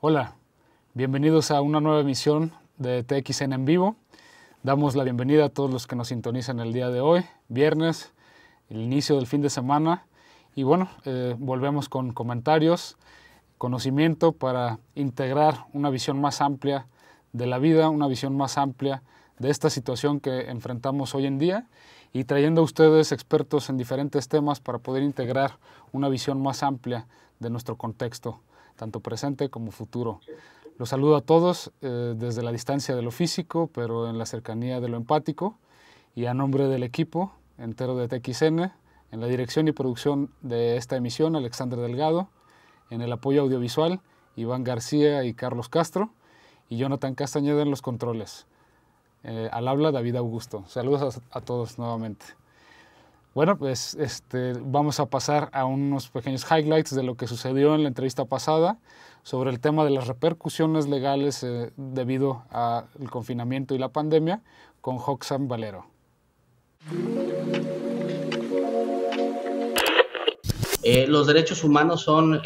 Hola, bienvenidos a una nueva emisión de TXN en vivo. Damos la bienvenida a todos los que nos sintonizan el día de hoy, viernes, el inicio del fin de semana. Y bueno, volvemos con comentarios, conocimiento para integrar una visión más amplia de la vida, una visión más amplia de esta situación que enfrentamos hoy en día y trayendo a ustedes expertos en diferentes temas para poder integrar una visión más amplia de nuestro contexto, tanto presente como futuro. Los saludo a todos desde la distancia de lo físico, pero en la cercanía de lo empático, y a nombre del equipo entero de TXN, en la dirección y producción de esta emisión, Alexander Delgado, en el apoyo audiovisual, Iván García y Carlos Castro, y Jonathan Castañeda en los controles. Al habla, David Augusto. Saludos a todos nuevamente. Bueno, pues vamos a pasar a unos pequeños highlights de lo que sucedió en la entrevista pasada sobre el tema de las repercusiones legales debido al confinamiento y la pandemia con Hoxan Valero. Los derechos humanos son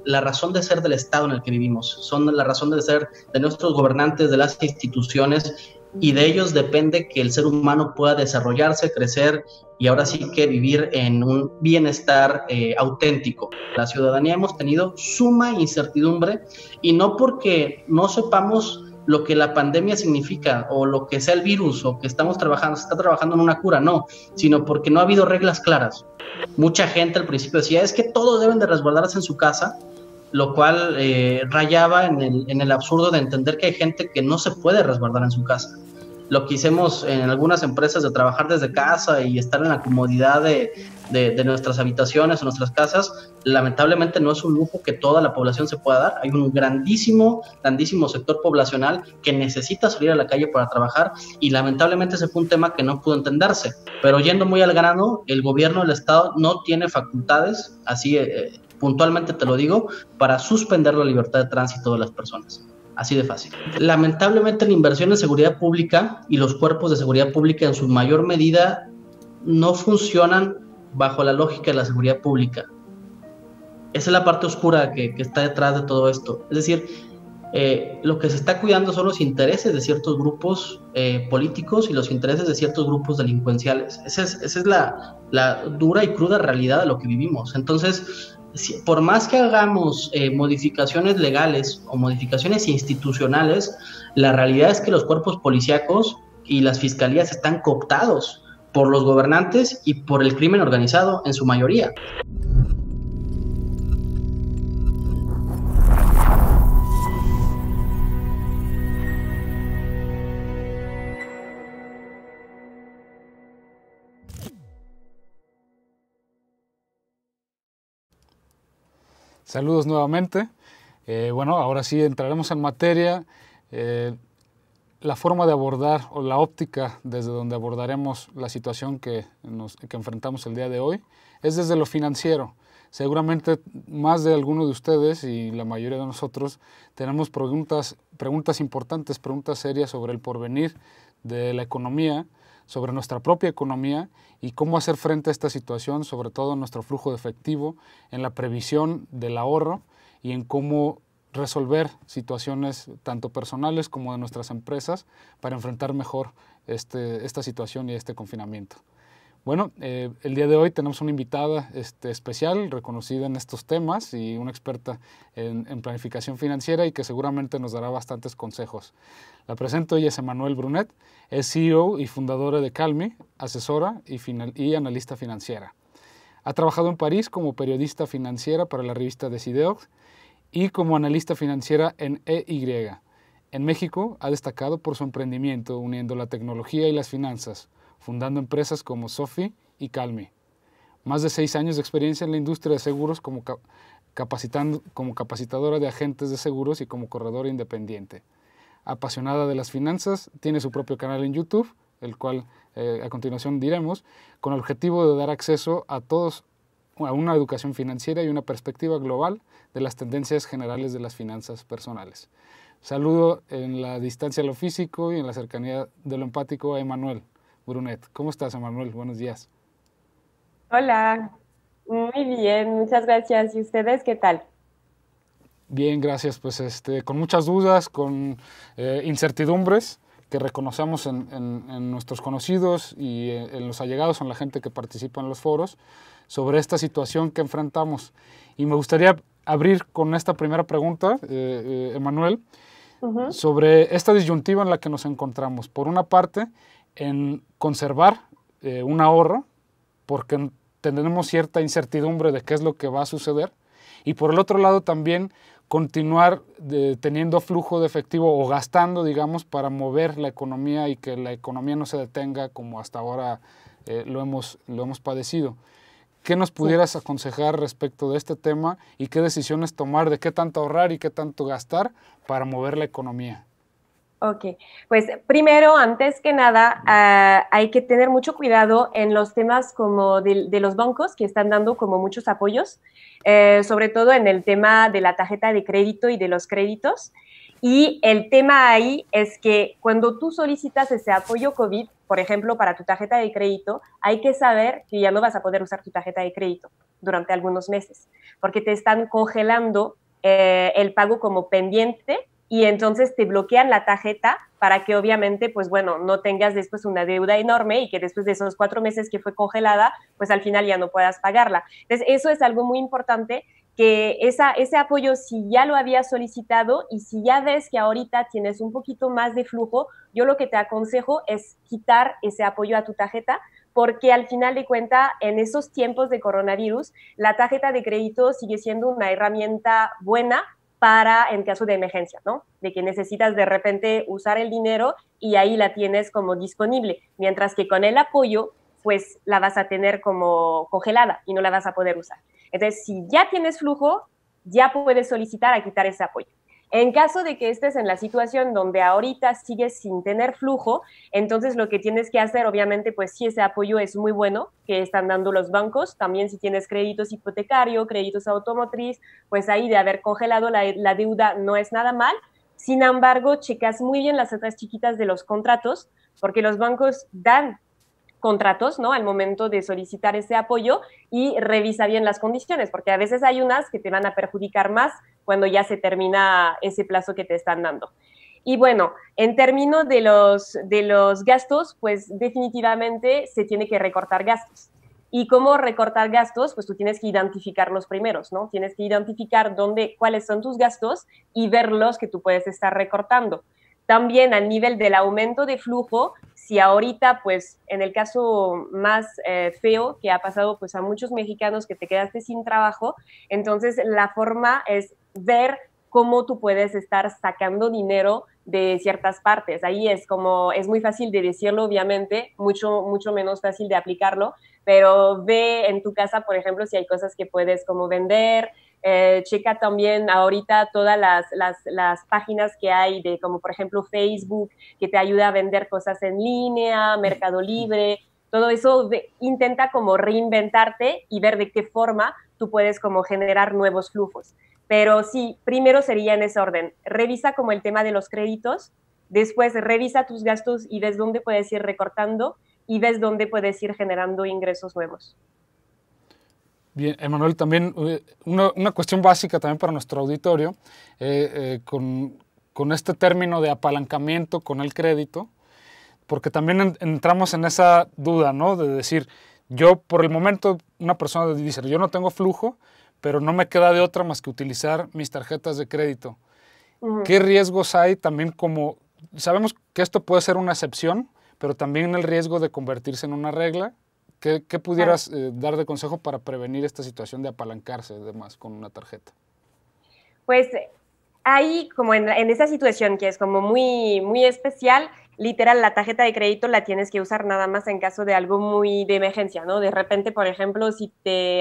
la razón de ser del Estado en el que vivimos, son la razón de ser de nuestros gobernantes, de las instituciones, y de ellos depende que el ser humano pueda desarrollarse, crecer y ahora sí que vivir en un bienestar auténtico. La ciudadanía hemos tenido suma incertidumbre, y no porque no sepamos lo que la pandemia significa o lo que sea el virus o que se está trabajando en una cura, no, sino porque no ha habido reglas claras. Mucha gente al principio decía, es que todos deben de resguardarse en su casa, lo cual rayaba en el absurdo de entender que hay gente que no se puede resguardar en su casa. Lo que hicimos en algunas empresas de trabajar desde casa y estar en la comodidad de nuestras habitaciones o nuestras casas, lamentablemente no es un lujo que toda la población se pueda dar. Hay un grandísimo sector poblacional que necesita salir a la calle para trabajar, y lamentablemente ese fue un tema que no pudo entenderse. Pero yendo muy al grano, el gobierno del Estado no tiene facultades, así puntualmente te lo digo, para suspender la libertad de tránsito de las personas. Así de fácil. Lamentablemente la inversión en seguridad pública y los cuerpos de seguridad pública en su mayor medida no funcionan bajo la lógica de la seguridad pública. Esa es la parte oscura que está detrás de todo esto. Es decir, lo que se está cuidando son los intereses de ciertos grupos políticos y los intereses de ciertos grupos delincuenciales. Esa es la dura y cruda realidad de lo que vivimos. Entonces, por más que hagamos modificaciones legales o modificaciones institucionales, la realidad es que los cuerpos policíacos y las fiscalías están cooptados por los gobernantes y por el crimen organizado en su mayoría. Saludos nuevamente. Bueno, ahora sí entraremos en materia. La forma de abordar o la óptica desde donde abordaremos la situación que enfrentamos el día de hoy es desde lo financiero. Seguramente más de alguno de ustedes y la mayoría de nosotros tenemos preguntas importantes, preguntas serias sobre el porvenir de la economía, sobre nuestra propia economía y cómo hacer frente a esta situación, sobre todo en nuestro flujo de efectivo, en la previsión del ahorro y en cómo resolver situaciones tanto personales como de nuestras empresas para enfrentar mejor esta situación y este confinamiento. Bueno, el día de hoy tenemos una invitada especial, reconocida en estos temas y una experta en planificación financiera y que seguramente nos dará bastantes consejos. La presento, ella es Emanuel Brunet, es CEO y fundadora de Calmi, asesora y analista financiera. Ha trabajado en París como periodista financiera para la revista Decideos y como analista financiera en EY. En México ha destacado por su emprendimiento uniendo la tecnología y las finanzas, fundando empresas como Sofi y Calmi. Más de 6 años de experiencia en la industria de seguros como capacitadora de agentes de seguros y como corredora independiente. Apasionada de las finanzas, tiene su propio canal en YouTube, el cual a continuación diremos, con el objetivo de dar acceso a todos a una educación financiera y una perspectiva global de las tendencias generales de las finanzas personales. Saludo en la distancia de lo físico y en la cercanía de lo empático a Emanuel Brunet. ¿Cómo estás, Emanuel? Buenos días. Hola, muy bien, muchas gracias. ¿Y ustedes qué tal? Bien, gracias. Pues con muchas dudas, con incertidumbres que reconocemos en nuestros conocidos y en los allegados, en la gente que participa en los foros, sobre esta situación que enfrentamos. Y me gustaría abrir con esta primera pregunta, Emanuel, sobre esta disyuntiva en la que nos encontramos. Por una parte, en conservar un ahorro, porque tenemos cierta incertidumbre de qué es lo que va a suceder, y por el otro lado también continuar teniendo flujo de efectivo o gastando, digamos, para mover la economía y que la economía no se detenga como hasta ahora lo hemos padecido. ¿Qué nos pudieras aconsejar respecto de este tema y qué decisiones tomar, de qué tanto ahorrar y qué tanto gastar para mover la economía? Ok, pues primero, antes que nada, hay que tener mucho cuidado en los temas como de los bancos que están dando como muchos apoyos, sobre todo en el tema de la tarjeta de crédito y de los créditos. Y el tema ahí es que cuando tú solicitas ese apoyo COVID, por ejemplo, para tu tarjeta de crédito, hay que saber que ya no vas a poder usar tu tarjeta de crédito durante algunos meses, porque te están congelando el pago como pendiente y entonces te bloquean la tarjeta para que obviamente, pues bueno, no tengas después una deuda enorme y que después de esos 4 meses que fue congelada, pues al final ya no puedas pagarla. Entonces, eso es algo muy importante, que ese apoyo, si ya lo habías solicitado y si ya ves que ahorita tienes un poquito más de flujo, yo lo que te aconsejo es quitar ese apoyo a tu tarjeta, porque al final de cuentas, en esos tiempos de coronavirus, la tarjeta de crédito sigue siendo una herramienta buena para en caso de emergencia, ¿no? De que necesitas de repente usar el dinero y ahí la tienes como disponible, mientras que con el apoyo, pues la vas a tener como congelada y no la vas a poder usar. Entonces, si ya tienes flujo, ya puedes solicitar a quitar ese apoyo. En caso de que estés en la situación donde ahorita sigues sin tener flujo, entonces lo que tienes que hacer, obviamente, pues sí, ese apoyo es muy bueno que están dando los bancos. También si tienes créditos hipotecario, créditos automotriz, pues ahí de haber congelado la deuda no es nada mal. Sin embargo, checas muy bien las letras chiquitas de los contratos, porque los bancos dan contratos, ¿no? Al momento de solicitar ese apoyo y revisa bien las condiciones, porque a veces hay unas que te van a perjudicar más cuando ya se termina ese plazo que te están dando. Y bueno, en términos de los gastos, pues definitivamente se tiene que recortar gastos. ¿Y cómo recortar gastos? Pues tú tienes que identificar los primeros, ¿no? Tienes que identificar cuáles son tus gastos y ver los que tú puedes estar recortando. También al nivel del aumento de flujo, si ahorita, pues en el caso más feo que ha pasado pues a muchos mexicanos que te quedaste sin trabajo, entonces la forma es ver cómo tú puedes estar sacando dinero de ciertas partes. Ahí es muy fácil de decirlo, obviamente, mucho menos fácil de aplicarlo, pero ve en tu casa, por ejemplo, si hay cosas que puedes como vender. Checa también ahorita todas las páginas que hay de como por ejemplo Facebook, que te ayuda a vender cosas en línea, Mercado Libre, todo eso. Intenta como reinventarte y ver de qué forma tú puedes como generar nuevos flujos. Pero sí, primero sería en ese orden. Revisa como el tema de los créditos, después revisa tus gastos y ves dónde puedes ir recortando y ves dónde puedes ir generando ingresos nuevos. Bien, Emanuel, también una cuestión básica también para nuestro auditorio, con este término de apalancamiento con el crédito, porque también entramos en esa duda, ¿no? De decir, yo por el momento, una persona dice, yo no tengo flujo, pero no me queda de otra más que utilizar mis tarjetas de crédito. ¿Qué riesgos hay también como, sabemos que esto puede ser una excepción, pero también el riesgo de convertirse en una regla? ¿Qué pudieras dar de consejo para prevenir esta situación de apalancarse además con una tarjeta? Pues ahí, como en esa situación que es como muy, muy especial, literal, la tarjeta de crédito la tienes que usar nada más en caso de algo muy de emergencia, ¿no? De repente, por ejemplo, si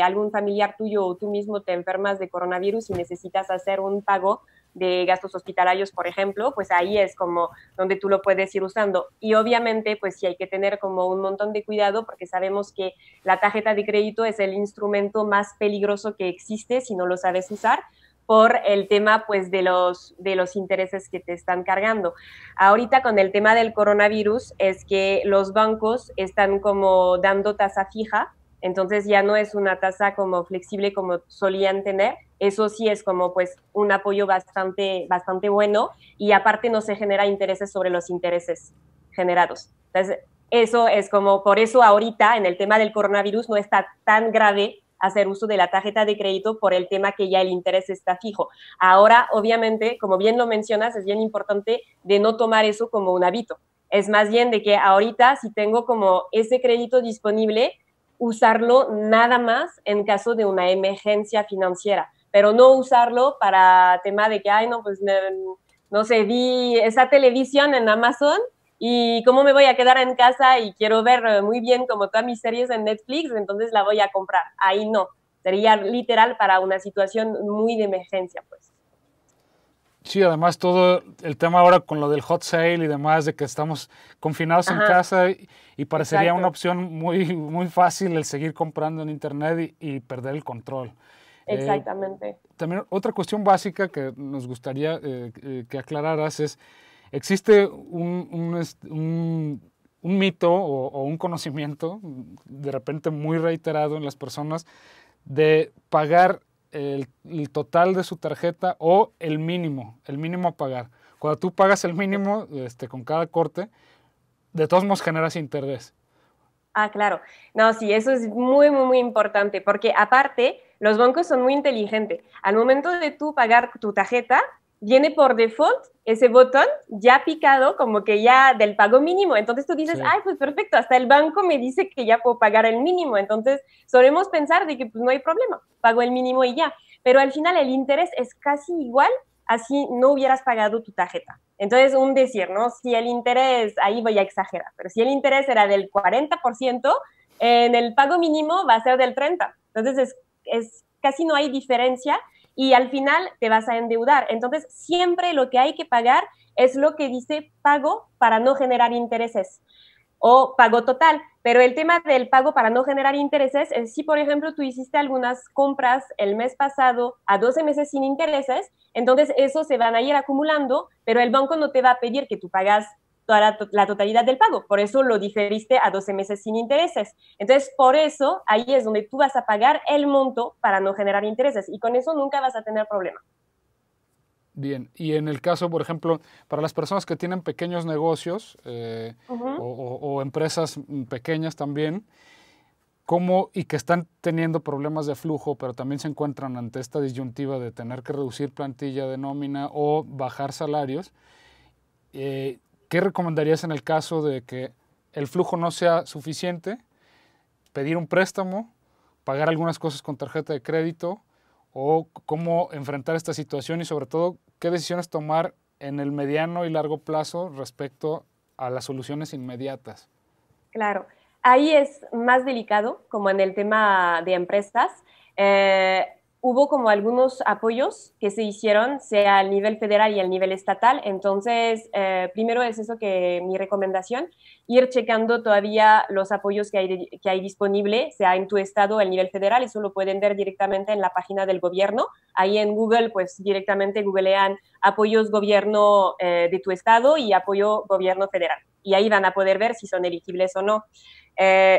algún familiar tuyo o tú mismo te enfermas de coronavirus y necesitas hacer un pago de gastos hospitalarios, por ejemplo, pues ahí es como donde tú lo puedes ir usando. Y obviamente, pues sí hay que tener como un montón de cuidado porque sabemos que la tarjeta de crédito es el instrumento más peligroso que existe si no lo sabes usar, por el tema pues de los intereses que te están cargando. Ahorita con el tema del coronavirus es que los bancos están como dando tasa fija entonces ya no es una tasa como flexible como solían tener. Eso sí es como pues un apoyo bastante bueno, y aparte no se genera intereses sobre los intereses generados. Entonces, eso es como, por eso ahorita en el tema del coronavirus no está tan grave hacer uso de la tarjeta de crédito, por el tema que ya el interés está fijo. Ahora, obviamente, como bien lo mencionas, es bien importante de no tomar eso como un hábito. Es más bien de que ahorita, si tengo como ese crédito disponible, usarlo nada más en caso de una emergencia financiera, pero no usarlo para tema de que, ay, no, pues no sé, vi esa televisión en Amazon y cómo me voy a quedar en casa y quiero ver muy bien como todas mis series en Netflix, entonces la voy a comprar. Ahí no, sería literal para una situación muy de emergencia, pues. Sí, además todo el tema ahora con lo del hot sale y demás, de que estamos confinados en Ajá, casa y parecería una exacto, opción muy fácil el seguir comprando en internet y perder el control. Eh, exactamente. También otra cuestión básica que nos gustaría que aclararas es, existe un mito o un conocimiento de repente muy reiterado en las personas de pagar el total de su tarjeta o el mínimo a pagar. Cuando tú pagas el mínimo con cada corte, de todos modos generas interés. Ah, claro. No, sí, eso es muy importante, porque aparte, los bancos son muy inteligentes. Al momento de tú pagar tu tarjeta, viene por default ese botón ya picado, como que ya del pago mínimo. Entonces tú dices, Sí. ay, pues perfecto, hasta el banco me dice que ya puedo pagar el mínimo. Entonces solemos pensar de que pues no hay problema, pago el mínimo y ya. Pero al final el interés es casi igual así no hubieras pagado tu tarjeta. Entonces, un decir, ¿no? Si el interés, ahí voy a exagerar, pero si el interés era del 40%, en el pago mínimo va a ser del 30%. Entonces, casi no hay diferencia y al final te vas a endeudar. Entonces, siempre lo que hay que pagar es lo que dice pago para no generar intereses o pago total. Pero el tema del pago para no generar intereses es si, por ejemplo, tú hiciste algunas compras el mes pasado a 12 meses sin intereses, entonces eso se van a ir acumulando, pero el banco no te va a pedir que tú pagas toda la totalidad del pago, por eso lo diferiste a 12 meses sin intereses. Entonces, por eso, ahí es donde tú vas a pagar el monto para no generar intereses, y con eso nunca vas a tener problema. Bien, y en el caso, por ejemplo, para las personas que tienen pequeños negocios o empresas pequeñas también, ¿cómo y que están teniendo problemas de flujo, pero también se encuentran ante esta disyuntiva de tener que reducir plantilla de nómina o bajar salarios? ¿Qué recomendarías en el caso de que el flujo no sea suficiente, pedir un préstamo, pagar algunas cosas con tarjeta de crédito, o cómo enfrentar esta situación y sobre todo qué decisiones tomar en el mediano y largo plazo respecto a las soluciones inmediatas? Claro, ahí es más delicado, como en el tema de empresas. Eh, Hubo como algunos apoyos que se hicieron, sea al nivel federal y al nivel estatal. Entonces, primero es eso que mi recomendación, ir checando todavía los apoyos que hay disponible, sea en tu estado o al nivel federal. Eso lo pueden ver directamente en la página del gobierno. Ahí en Google, pues directamente googlean apoyos gobierno de tu estado y apoyo gobierno federal. Y ahí van a poder ver si son elegibles o no.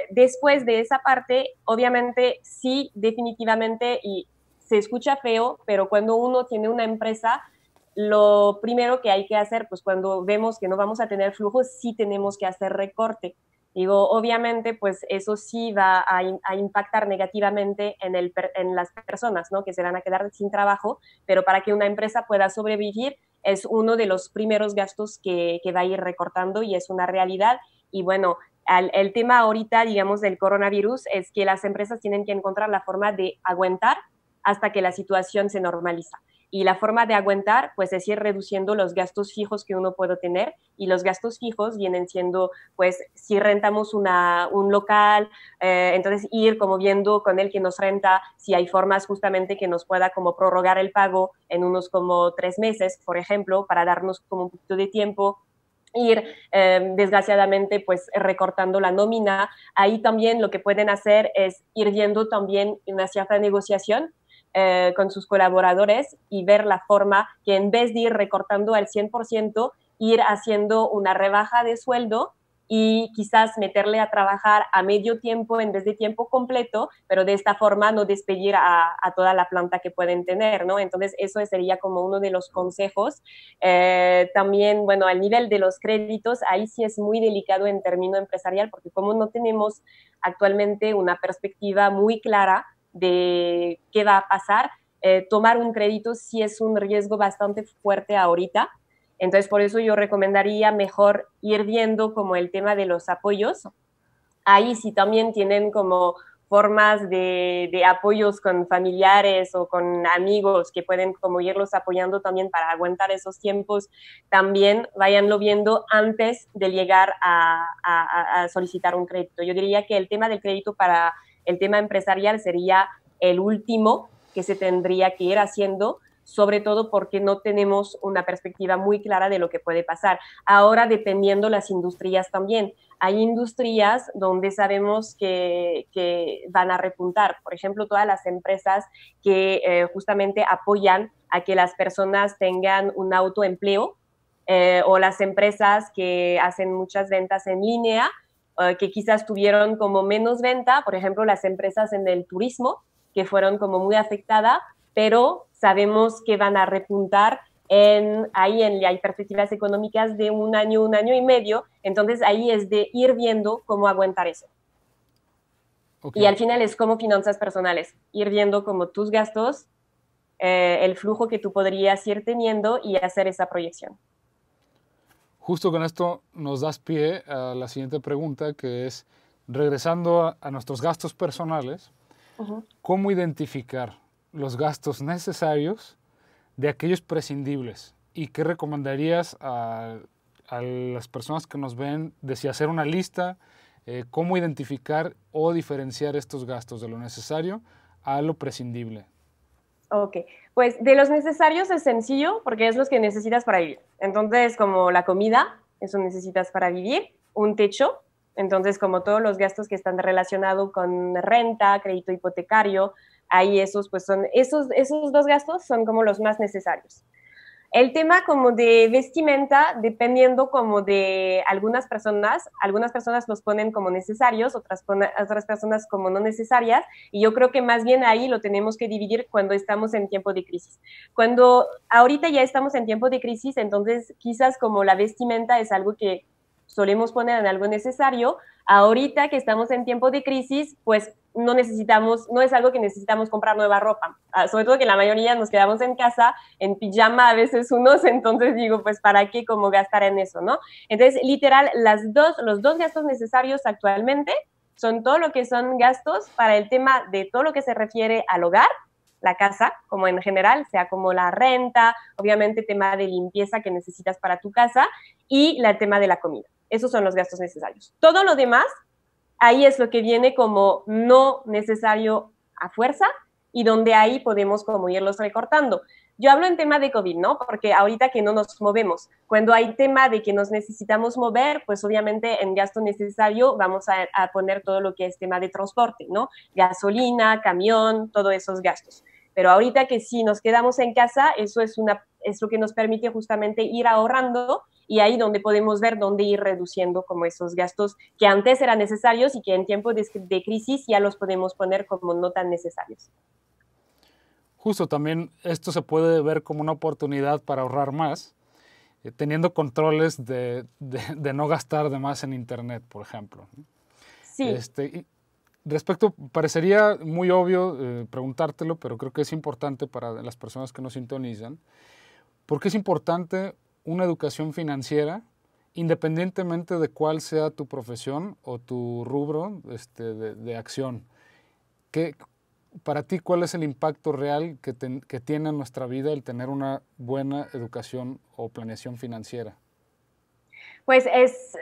Después de esa parte, obviamente sí, definitivamente, y se escucha feo, pero cuando uno tiene una empresa, lo primero que hay que hacer, pues cuando vemos que no vamos a tener flujo, sí tenemos que hacer recorte. Digo, obviamente, pues eso sí va a impactar negativamente en las personas, ¿no? Que se van a quedar sin trabajo, pero para que una empresa pueda sobrevivir es uno de los primeros gastos que va a ir recortando, y es una realidad. Y bueno, el tema ahorita, digamos, del coronavirus es que las empresas tienen que encontrar la forma de aguantar hasta que la situación se normaliza. Y la forma de aguantar, pues, es ir reduciendo los gastos fijos que uno puede tener, y los gastos fijos vienen siendo, pues, si rentamos un local, entonces ir como viendo con el que nos renta si hay formas justamente que nos pueda como prorrogar el pago en unos como 3 meses, por ejemplo, para darnos como un poquito de tiempo, ir desgraciadamente pues recortando la nómina. Ahí también lo que pueden hacer es ir viendo también una cierta negociación con sus colaboradores y ver la forma que en vez de ir recortando al 100%, ir haciendo una rebaja de sueldo y quizás meterle a trabajar a medio tiempo en vez de tiempo completo, pero de esta forma no despedir a toda la planta que pueden tener, ¿no? Entonces, eso sería como uno de los consejos. También, bueno, al nivel de los créditos, ahí sí es muy delicado en término empresarial, porque como no tenemos actualmente una perspectiva muy clara de qué va a pasar, tomar un crédito sí es un riesgo bastante fuerte ahorita. Entonces, por eso yo recomendaría mejor ir viendo como el tema de los apoyos. Ahí sí también tienen como formas de apoyos con familiares o con amigos que pueden como irlos apoyando también para aguantar esos tiempos, también váyanlo viendo antes de llegar a solicitar un crédito. Yo diría que el tema del crédito para el tema empresarial sería el último que se tendría que ir haciendo, sobre todo porque no tenemos una perspectiva muy clara de lo que puede pasar. Ahora, dependiendo las industrias también, hay industrias donde sabemos que van a repuntar. Por ejemplo, todas las empresas que justamente apoyan a que las personas tengan un autoempleo, o las empresas que hacen muchas ventas en línea, que quizás tuvieron como menos venta, por ejemplo, las empresas en el turismo, que fueron como muy afectadas, pero sabemos que van a repuntar hay perspectivas económicas de un año y medio, entonces ahí es de ir viendo cómo aguantar eso. Okay. Y al final es como finanzas personales, ir viendo como tus gastos, el flujo que tú podrías ir teniendo y hacer esa proyección. Justo con esto nos das pie a la siguiente pregunta, que es, regresando a nuestros gastos personales, ¿cómo identificar los gastos necesarios de aquellos prescindibles? ¿Y qué recomendarías a las personas que nos ven de si hacer una lista, cómo identificar o diferenciar estos gastos de lo necesario a lo prescindible? Ok, pues de los necesarios es sencillo porque es los que necesitas para vivir. Entonces, como la comida, eso necesitas para vivir, un techo, entonces como todos los gastos que están relacionados con renta, crédito hipotecario, ahí esos dos gastos son como los más necesarios. El tema como de vestimenta, dependiendo como de algunas personas los ponen como necesarios, otras personas como no necesarias, y yo creo que más bien ahí lo tenemos que dividir cuando estamos en tiempo de crisis. Cuando ahorita ya estamos en tiempo de crisis, entonces quizás como la vestimenta es algo que solemos poner en algo necesario. Ahorita que estamos en tiempo de crisis, pues no es algo que necesitamos comprar nueva ropa, sobre todo que la mayoría nos quedamos en casa, en pijama a veces unos, entonces digo, pues ¿para qué como gastar en eso, no? Entonces, literal, los dos gastos necesarios actualmente son todo lo que son gastos para el tema de todo lo que se refiere al hogar, la casa, como en general, sea como la renta, obviamente tema de limpieza que necesitas para tu casa, y el tema de la comida. Esos son los gastos necesarios. Todo lo demás, ahí es lo que viene como no necesario a fuerza y donde ahí podemos como irlos recortando. Yo hablo en tema de COVID, ¿no? Porque ahorita que no nos movemos, cuando hay tema de que nos necesitamos mover, pues obviamente en gasto necesario vamos a poner todo lo que es tema de transporte, ¿no? Gasolina, camión, todos esos gastos. Pero ahorita que si nos quedamos en casa, eso es lo que nos permite justamente ir ahorrando y ahí donde podemos ver dónde ir reduciendo como esos gastos que antes eran necesarios y que en tiempo de crisis ya los podemos poner como no tan necesarios. Justo también esto se puede ver como una oportunidad para ahorrar más, teniendo controles de no gastar de más en internet, por ejemplo. Sí. Parecería muy obvio preguntártelo, pero creo que es importante para las personas que nos sintonizan. ¿Por qué es importante una educación financiera, independientemente de cuál sea tu profesión o tu rubro de acción? Para ti, ¿cuál es el impacto real que tiene en nuestra vida el tener una buena educación o planeación financiera? Pues es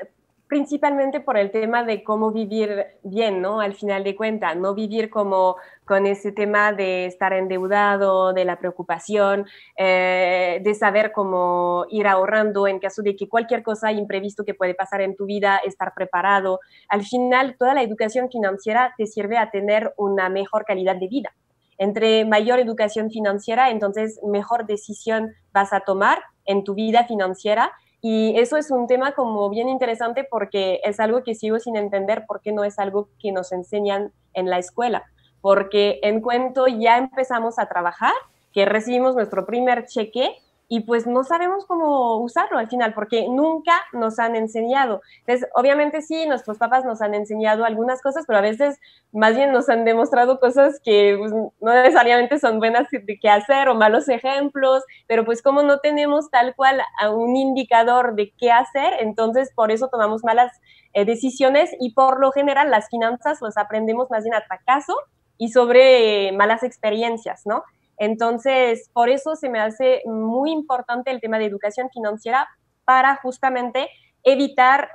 principalmente por el tema de cómo vivir bien, ¿no? Al final de cuentas, no vivir como con ese tema de estar endeudado, de la preocupación, de saber cómo ir ahorrando en caso de que cualquier cosa imprevisto que puede pasar en tu vida, estar preparado. Al final, toda la educación financiera te sirve a tener una mejor calidad de vida. Entre mayor educación financiera, entonces mejor decisión vas a tomar en tu vida financiera Y eso es un tema como bien interesante porque es algo que sigo sin entender porque no es algo que nos enseñan en la escuela. Porque en cuanto ya empezamos a trabajar, que recibimos nuestro primer cheque y pues no sabemos cómo usarlo al final porque nunca nos han enseñado. Entonces, obviamente sí, nuestros papás nos han enseñado algunas cosas, pero a veces más bien nos han demostrado cosas que pues, no necesariamente son buenas que hacer o malos ejemplos, pero pues como no tenemos tal cual un indicador de qué hacer, entonces por eso tomamos malas decisiones y por lo general las finanzas los aprendemos más bien a fracaso y sobre malas experiencias, ¿no? Entonces, por eso se me hace muy importante el tema de educación financiera para justamente evitar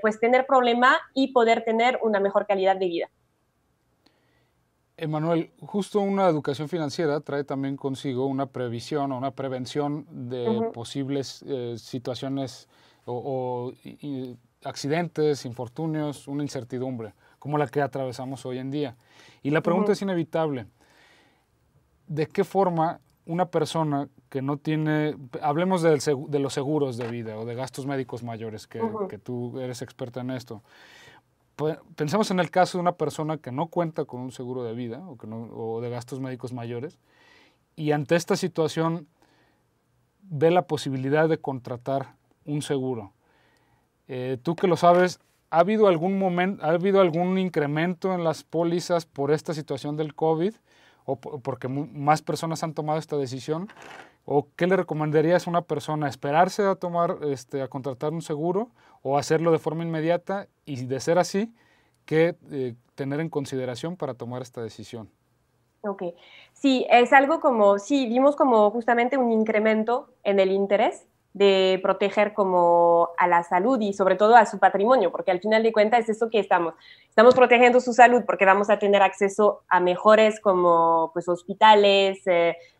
pues tener problema y poder tener una mejor calidad de vida. Emanuel, justo una educación financiera trae también consigo una previsión o una prevención de posibles situaciones o accidentes, infortunios, una incertidumbre, como la que atravesamos hoy en día. Y la pregunta es inevitable. ¿De qué forma una persona que no tiene, hablemos de los seguros de vida o de gastos médicos mayores, que tú eres experta en esto, pensamos en el caso de una persona que no cuenta con un seguro de vida o de gastos médicos mayores y ante esta situación ve la posibilidad de contratar un seguro? Tú que lo sabes, ¿ha habido algún incremento en las pólizas por esta situación del COVID o porque más personas han tomado esta decisión? ¿O qué le recomendarías a una persona? ¿Esperarse a contratar un seguro o hacerlo de forma inmediata? Y de ser así, ¿qué tener en consideración para tomar esta decisión? Ok, sí, es algo como, sí, vimos como justamente un incremento en el interés de proteger como a la salud y sobre todo a su patrimonio, porque al final de cuentas es eso que estamos protegiendo su salud porque vamos a tener acceso a mejores como pues hospitales,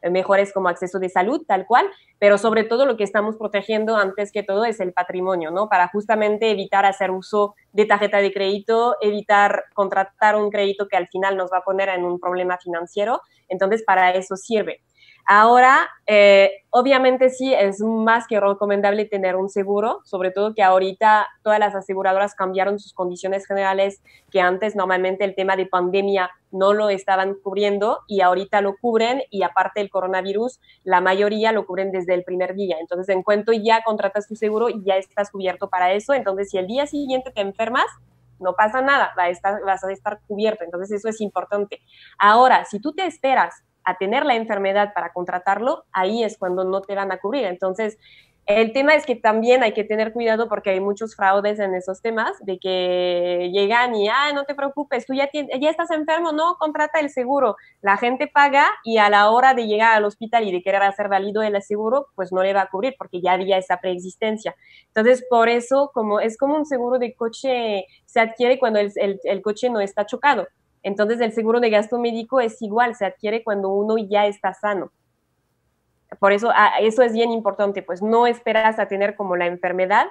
mejores como acceso de salud, tal cual, pero sobre todo lo que estamos protegiendo antes que todo es el patrimonio, ¿no? Para justamente evitar hacer uso de tarjeta de crédito, evitar contratar un crédito que al final nos va a poner en un problema financiero, entonces para eso sirve. Ahora, obviamente sí, es más que recomendable tener un seguro, sobre todo que ahorita todas las aseguradoras cambiaron sus condiciones generales, que antes normalmente el tema de pandemia no lo estaban cubriendo y ahorita lo cubren y aparte el coronavirus, la mayoría lo cubren desde el primer día. Entonces, en cuanto ya contratas tu seguro, ya estás cubierto para eso. Entonces, si el día siguiente te enfermas, no pasa nada, vas a estar cubierto. Entonces, eso es importante. Ahora, si tú te esperas a tener la enfermedad para contratarlo, ahí es cuando no te van a cubrir. Entonces, el tema es que también hay que tener cuidado porque hay muchos fraudes en esos temas, de que llegan y, no te preocupes, tú ya estás enfermo, no, contrata el seguro. La gente paga y a la hora de llegar al hospital y de querer hacer válido el seguro, pues no le va a cubrir porque ya había esa preexistencia. Entonces, por eso, es como un seguro de coche, se adquiere cuando el coche no está chocado. Entonces, el seguro de gasto médico es igual, se adquiere cuando uno ya está sano. Por eso, eso es bien importante, pues no esperas a tener como la enfermedad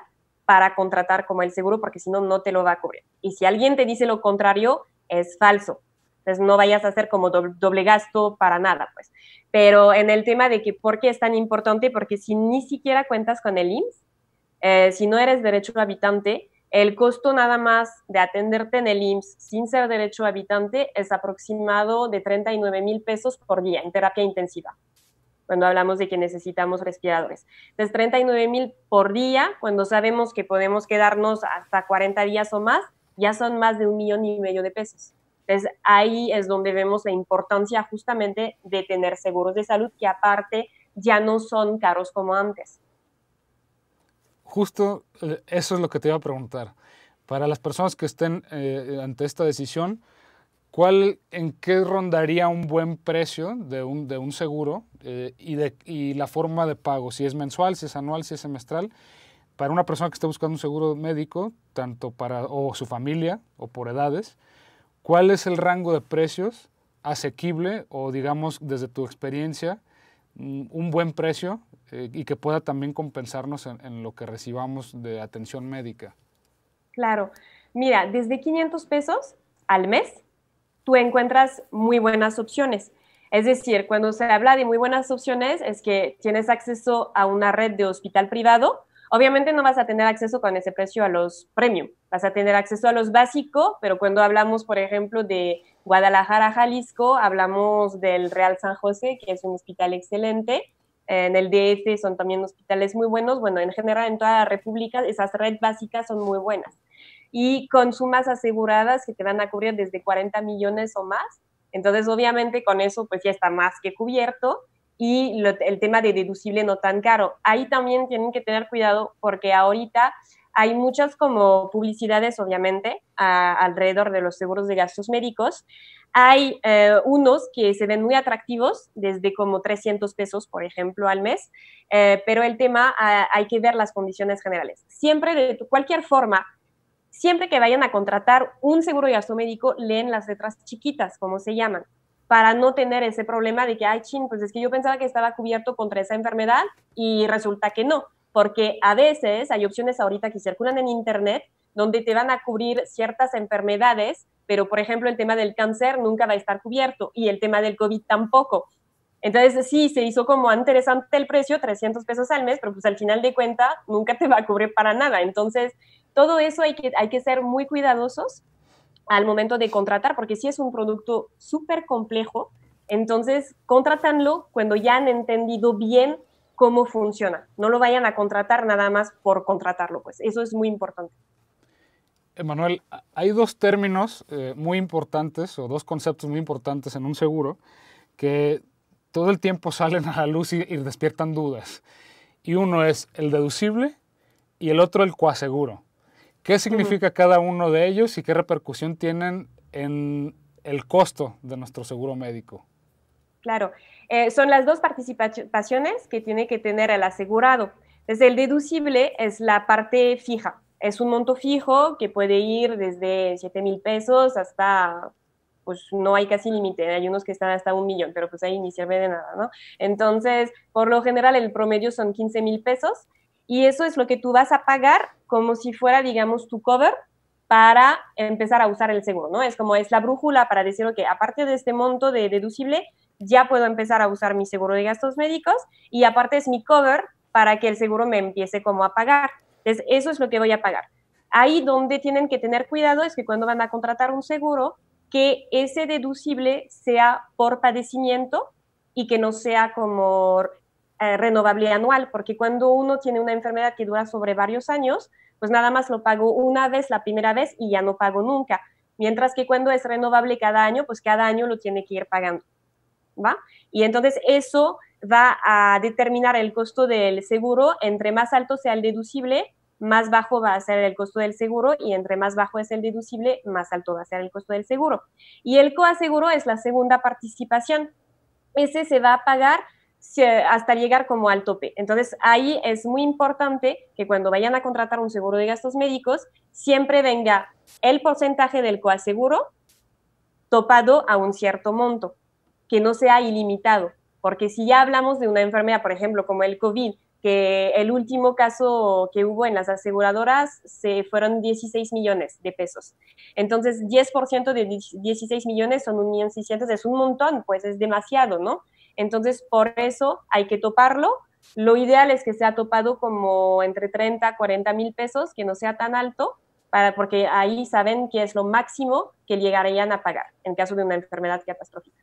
para contratar como el seguro, porque si no, no te lo va a cubrir. Y si alguien te dice lo contrario, es falso. Entonces, no vayas a hacer como doble gasto para nada, pues. Pero en el tema de que por qué es tan importante, porque si ni siquiera cuentas con el IMSS, si no eres derecho habitante, el costo nada más de atenderte en el IMSS sin ser derecho habitante es aproximado de 39,000 pesos por día en terapia intensiva, cuando hablamos de que necesitamos respiradores. Entonces, 39,000 por día, cuando sabemos que podemos quedarnos hasta 40 días o más, ya son más de 1,5 millones de pesos. Entonces, ahí es donde vemos la importancia justamente de tener seguros de salud que aparte ya no son caros como antes. Justo eso es lo que te iba a preguntar. Para las personas que estén ante esta decisión, ¿en qué rondaría un buen precio de un seguro y la forma de pago? Si es mensual, si es anual, si es semestral. Para una persona que esté buscando un seguro médico, tanto o su familia o por edades, ¿cuál es el rango de precios asequible o, digamos, desde tu experiencia, un buen precio y que pueda también compensarnos en lo que recibamos de atención médica? Claro. Mira, desde 500 pesos al mes, tú encuentras muy buenas opciones. Es decir, cuando se habla de muy buenas opciones, es que tienes acceso a una red de hospital privado Obviamente no vas a tener acceso con ese precio a los premium, vas a tener acceso a los básicos, pero cuando hablamos, por ejemplo, de Guadalajara, Jalisco, hablamos del Real San José, que es un hospital excelente. En el DF son también hospitales muy buenos. Bueno, en general en toda la República esas redes básicas son muy buenas. Y con sumas aseguradas que te van a cubrir desde 40 millones o más. Entonces, obviamente, con eso pues ya está más que cubierto. Y el tema de deducible no tan caro. Ahí también tienen que tener cuidado porque ahorita hay muchas como publicidades, obviamente, alrededor de los seguros de gastos médicos. Hay unos que se ven muy atractivos, desde como 300 pesos, por ejemplo, al mes, pero el tema hay que ver las condiciones generales. Siempre, de cualquier forma, siempre que vayan a contratar un seguro de gasto médico, leen las letras chiquitas, como se llaman, para no tener ese problema de que, ay, chin, pues es que yo pensaba que estaba cubierto contra esa enfermedad y resulta que no, porque a veces hay opciones ahorita que circulan en internet donde te van a cubrir ciertas enfermedades, pero por ejemplo el tema del cáncer nunca va a estar cubierto y el tema del COVID tampoco. Entonces sí, se hizo como interesante el precio, 300 pesos al mes, pero pues al final de cuentas nunca te va a cubrir para nada. Entonces todo eso hay que ser muy cuidadosos al momento de contratar, porque si es un producto súper complejo, entonces contratanlo cuando ya han entendido bien cómo funciona. No lo vayan a contratar nada más por contratarlo, pues eso es muy importante. Emanuel, hay dos términos muy importantes, o dos conceptos muy importantes en un seguro, que todo el tiempo salen a la luz y despiertan dudas. Y uno es el deducible y el otro el coaseguro. ¿Qué significa cada uno de ellos y qué repercusión tienen en el costo de nuestro seguro médico? Claro, son las dos participaciones que tiene que tener el asegurado. Desde el deducible es la parte fija, es un monto fijo que puede ir desde 7,000 pesos hasta, pues no hay casi límite, hay unos que están hasta 1,000,000, pero pues ahí ni sirve de nada, ¿no? Entonces, por lo general el promedio son 15,000 pesos y eso es lo que tú vas a pagar como si fuera, digamos, tu cover para empezar a usar el seguro, ¿no? Es como es la brújula para decir, ok, aparte de este monto de deducible, ya puedo empezar a usar mi seguro de gastos médicos y aparte es mi cover para que el seguro me empiece como a pagar. Entonces, eso es lo que voy a pagar. Ahí donde tienen que tener cuidado es que cuando van a contratar un seguro, que ese deducible sea por padecimiento y que no sea como renovable anual, porque cuando uno tiene una enfermedad que dura sobre varios años, pues nada más lo pago una vez, la primera vez, y ya no pago nunca. Mientras que cuando es renovable cada año, pues cada año lo tiene que ir pagando, ¿va? Y entonces eso va a determinar el costo del seguro. Entre más alto sea el deducible, más bajo va a ser el costo del seguro, y entre más bajo es el deducible, más alto va a ser el costo del seguro. Y el coaseguro es la segunda participación. Ese se va a pagar hasta llegar como al tope. Entonces, ahí es muy importante que cuando vayan a contratar un seguro de gastos médicos, siempre venga el porcentaje del coaseguro topado a un cierto monto, que no sea ilimitado, porque si ya hablamos de una enfermedad, por ejemplo, como el COVID, que el último caso que hubo en las aseguradoras se fueron 16 millones de pesos. Entonces, 10% de 16 millones son 1,600,000, es un montón, pues es demasiado, ¿no? Entonces, por eso hay que toparlo. Lo ideal es que sea topado como entre 30 a 40 mil pesos, que no sea tan alto, porque ahí saben que es lo máximo que llegarían a pagar en caso de una enfermedad catastrófica.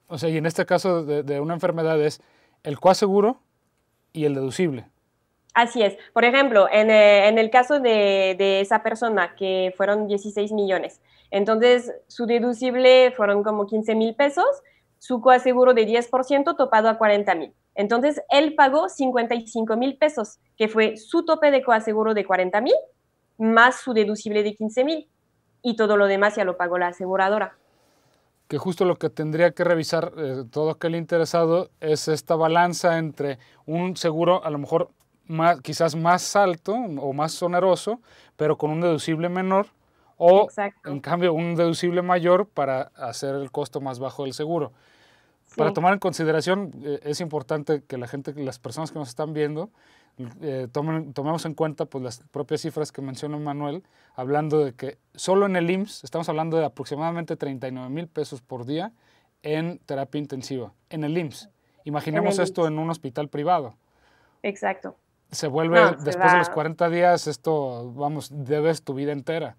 O sea, y en este caso de una enfermedad es el coaseguro y el deducible. Así es. Por ejemplo, en el caso de esa persona que fueron 16 millones, entonces su deducible fueron como 15,000 pesos, su coaseguro de 10% topado a 40,000. Entonces, él pagó 55,000 pesos, que fue su tope de coaseguro de 40,000, más su deducible de 15,000. Y todo lo demás ya lo pagó la aseguradora. Que justo lo que tendría que revisar todo aquel interesado es esta balanza entre un seguro a lo mejor quizás más alto o más oneroso, pero con un deducible menor, o Exacto. en cambio un deducible mayor para hacer el costo más bajo del seguro. Sí. Para tomar en consideración, es importante que las personas que nos están viendo, tomemos en cuenta pues, las propias cifras que mencionó Manuel, hablando de que solo en el IMSS estamos hablando de aproximadamente 39,000 pesos por día en terapia intensiva, en el IMSS. Imaginemos esto en un hospital privado. Exacto. se vuelve, No, se después de los va. 40 días, esto, vamos, debes tu vida entera.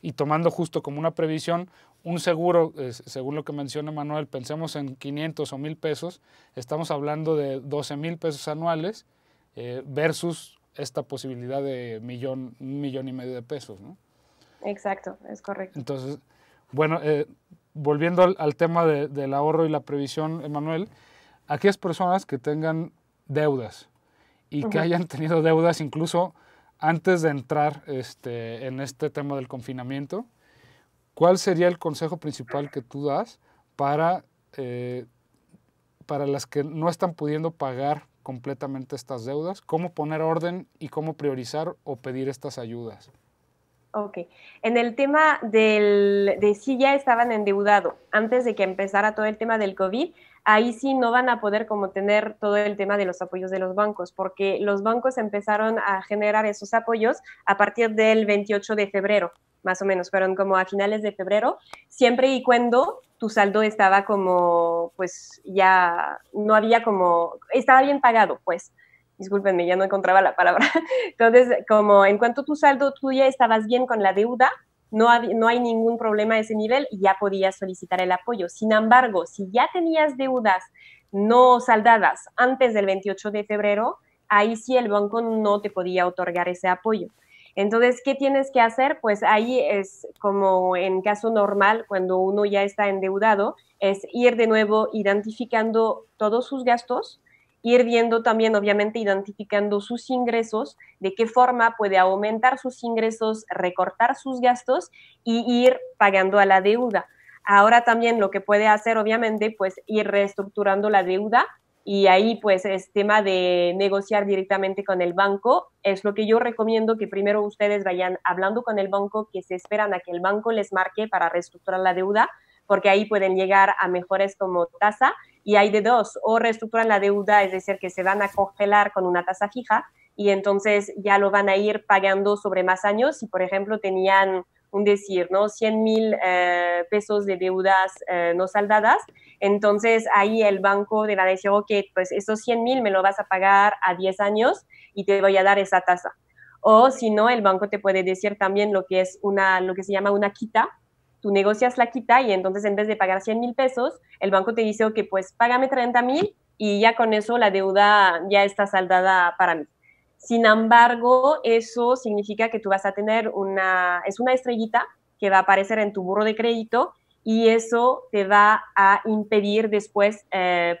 Y tomando justo como una previsión, un seguro, según lo que menciona Manuel, pensemos en 500 o 1000 pesos, estamos hablando de 12,000 pesos anuales versus esta posibilidad de 1,5 millones de pesos, ¿no? Exacto, es correcto. Entonces, bueno, volviendo al tema del ahorro y la previsión, Emanuel, aquellas personas que tengan deudas y que Ujú. hayan tenido deudas incluso antes de entrar en este tema del confinamiento, ¿cuál sería el consejo principal que tú das eh, para las que no están pudiendo pagar completamente estas deudas? ¿Cómo poner orden y cómo priorizar o pedir estas ayudas? Ok. En el tema de si ya estaban endeudados antes de que empezara todo el tema del COVID, ahí sí no van a poder como tener todo el tema de los apoyos de los bancos, porque los bancos empezaron a generar esos apoyos a partir del 28 de febrero, más o menos, fueron como a finales de febrero, siempre y cuando tu saldo estaba como, pues ya no había como, estaba bien pagado, pues. Discúlpenme, ya no encontraba la palabra. Entonces, como en cuanto tu saldo tú ya estabas bien con la deuda, no hay ningún problema a ese nivel y ya podías solicitar el apoyo. Sin embargo, si ya tenías deudas no saldadas antes del 28 de febrero, ahí sí el banco no te podía otorgar ese apoyo. Entonces, ¿qué tienes que hacer? Pues ahí es como en caso normal, cuando uno ya está endeudado, es ir de nuevo identificando todos sus gastos, ir viendo también, obviamente, identificando sus ingresos, de qué forma puede aumentar sus ingresos, recortar sus gastos y ir pagando a la deuda. Ahora también lo que puede hacer, obviamente, pues ir reestructurando la deuda y ahí pues es tema de negociar directamente con el banco. Es lo que yo recomiendo que primero ustedes vayan hablando con el banco, que se esperan a que el banco les marque para reestructurar la deuda, porque ahí pueden llegar a mejores como tasa y hay de dos, o reestructuran la deuda, es decir, que se van a congelar con una tasa fija y entonces ya lo van a ir pagando sobre más años. Si, por ejemplo, tenían un decir, ¿no? 100,000 pesos de deudas no saldadas, entonces ahí el banco le va a decir, ok, pues esos 100,000 me lo vas a pagar a 10 años y te voy a dar esa tasa. O si no, el banco te puede decir también lo que es lo que se llama una quita. Tú negocias la quita y entonces en vez de pagar 100,000 pesos, el banco te dice, ok, pues págame 30,000 y ya con eso la deuda ya está saldada para mí. Sin embargo, eso significa que tú vas a tener es una estrellita que va a aparecer en tu burro de crédito y eso te va a impedir después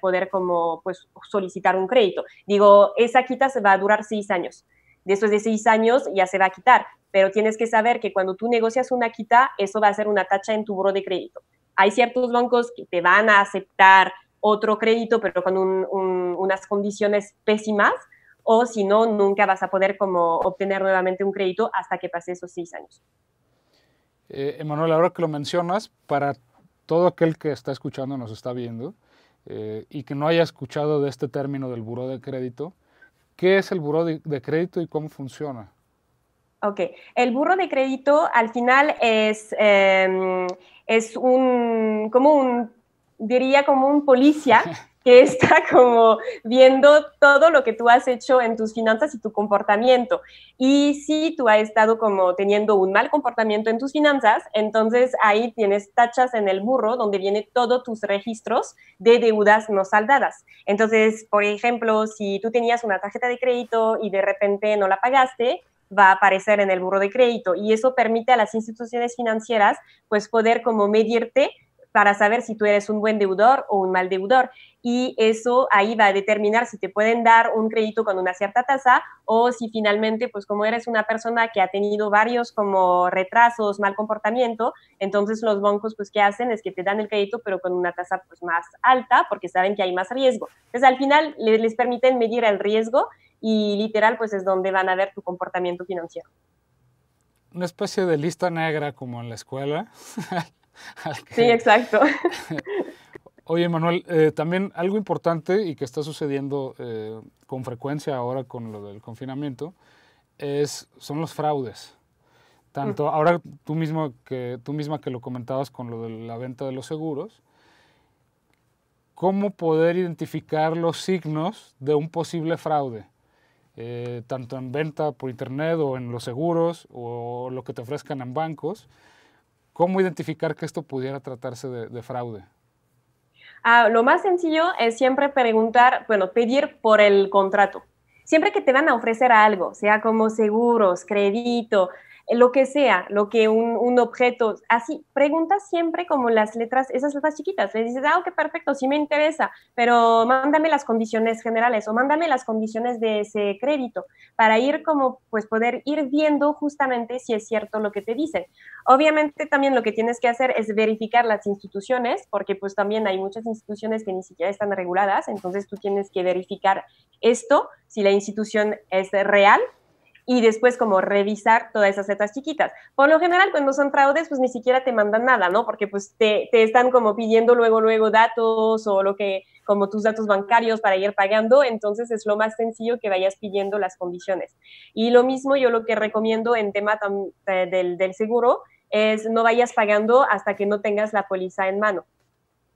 poder como pues solicitar un crédito. Digo, esa quita se va a durar 6 años. Después de 6 años ya se va a quitar, pero tienes que saber que cuando tú negocias una quita, eso va a ser una tacha en tu buró de crédito. Hay ciertos bancos que te van a aceptar otro crédito, pero con unas condiciones pésimas, o si no, nunca vas a poder como obtener nuevamente un crédito hasta que pase esos 6 años. Emanuel, ahora que lo mencionas, para todo aquel que está escuchando, nos está viendo, y que no haya escuchado de este término del buró de crédito, ¿qué es el buró de crédito y cómo funciona? Ok, el burro de crédito al final es diría como un policía que está como viendo todo lo que tú has hecho en tus finanzas y tu comportamiento. Y si tú has estado como teniendo un mal comportamiento en tus finanzas, entonces ahí tienes tachas en el burro donde vienen todos tus registros de deudas no saldadas. Entonces, por ejemplo, si tú tenías una tarjeta de crédito y de repente no la pagaste, va a aparecer en el buró de crédito y eso permite a las instituciones financieras pues poder como medirte para saber si tú eres un buen deudor o un mal deudor y eso ahí va a determinar si te pueden dar un crédito con una cierta tasa o si finalmente pues como eres una persona que ha tenido varios como retrasos, mal comportamiento, entonces los bancos pues ¿qué hacen? Es que te dan el crédito pero con una tasa pues más alta porque saben que hay más riesgo. Entonces al final les permiten medir el riesgo y literal pues es donde van a ver tu comportamiento financiero. Una especie de lista negra como en la escuela. Sí, exacto. Oye, Manuel, también algo importante y que está sucediendo con frecuencia ahora con lo del confinamiento son los fraudes. Tanto ahora tú misma que lo comentabas con lo de la venta de los seguros, ¿cómo poder identificar los signos de un posible fraude? tanto en venta por internet o en los seguros o lo que te ofrezcan en bancos. ¿Cómo identificar que esto pudiera tratarse de fraude? Lo más sencillo es siempre preguntar, bueno, pedir por el contrato. Siempre que te van a ofrecer algo, sea como seguros, crédito, lo que sea, lo que un objeto, así, pregunta siempre como las letras, esas letras chiquitas. Le dices, ok, perfecto, sí me interesa, pero mándame las condiciones generales o mándame las condiciones de ese crédito para ir como, pues poder ir viendo justamente si es cierto lo que te dicen. Obviamente también lo que tienes que hacer es verificar las instituciones, porque pues también hay muchas instituciones que ni siquiera están reguladas, entonces tú tienes que verificar esto, si la institución es real, y después como revisar todas esas letras chiquitas. Por lo general, cuando son fraudes, pues ni siquiera te mandan nada, ¿no? Porque pues te están como pidiendo luego datos o lo que, como tus datos bancarios para ir pagando, entonces es lo más sencillo que vayas pidiendo las condiciones. Y lo mismo yo lo que recomiendo en tema del seguro es no vayas pagando hasta que no tengas la póliza en mano,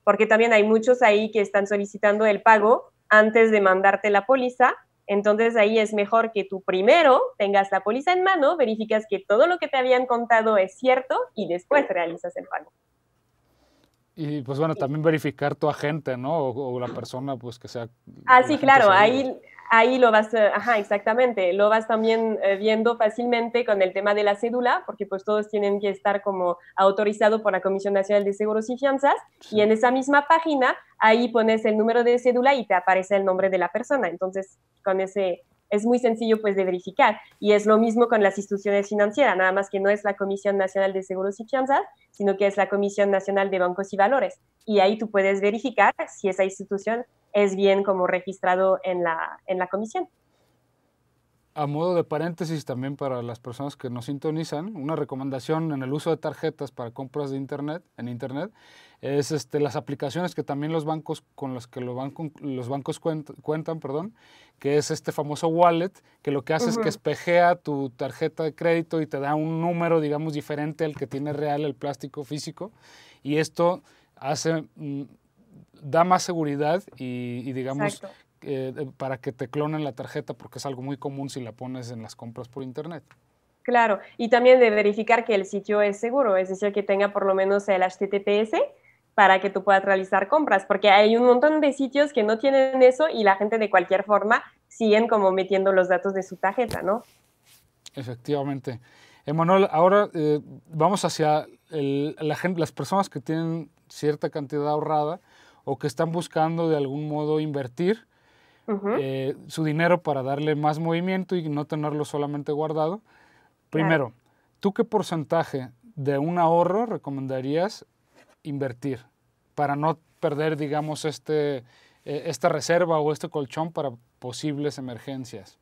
porque también hay muchos ahí que están solicitando el pago antes de mandarte la póliza. Entonces ahí es mejor que tú primero tengas la póliza en mano, verificas que todo lo que te habían contado es cierto y después realizas el pago. Y pues bueno, también verificar tu agente, ¿no? O la persona pues que sea el Sí, agente claro, seguro. ahí lo vas, ajá, exactamente, lo vas también viendo fácilmente con el tema de la cédula, porque pues todos tienen que estar como autorizados por la Comisión Nacional de Seguros y Fianzas, y Sí. en esa misma página, ahí pones el número de cédula y te aparece el nombre de la persona, entonces con ese es muy sencillo pues de verificar, y es lo mismo con las instituciones financieras, nada más que no es la Comisión Nacional de Seguros y Fianzas, sino que es la Comisión Nacional de Bancos y Valores, y ahí tú puedes verificar si esa institución es bien como registrado en la comisión. A modo de paréntesis también para las personas que nos sintonizan, una recomendación en el uso de tarjetas para compras de internet, en internet, es las aplicaciones que también los bancos con los que los bancos cuentan, perdón, que es este famoso wallet, que lo que hace es que espejea tu tarjeta de crédito y te da un número, digamos, diferente al que tiene real el plástico físico, y esto hace, da más seguridad y digamos, Exacto. para que te clonen la tarjeta, porque es algo muy común si la pones en las compras por internet. Claro, y también de verificar que el sitio es seguro, es decir, que tenga por lo menos el HTTPS para que tú puedas realizar compras, porque hay un montón de sitios que no tienen eso y la gente de cualquier forma siguen como metiendo los datos de su tarjeta, ¿no? Efectivamente. Emanuel, ahora vamos hacia las personas que tienen cierta cantidad ahorrada o que están buscando de algún modo invertir su dinero para darle más movimiento y no tenerlo solamente guardado. Claro. Primero, ¿tú qué porcentaje de un ahorro recomendarías invertir para no perder, digamos, esta reserva o este colchón para posibles emergencias?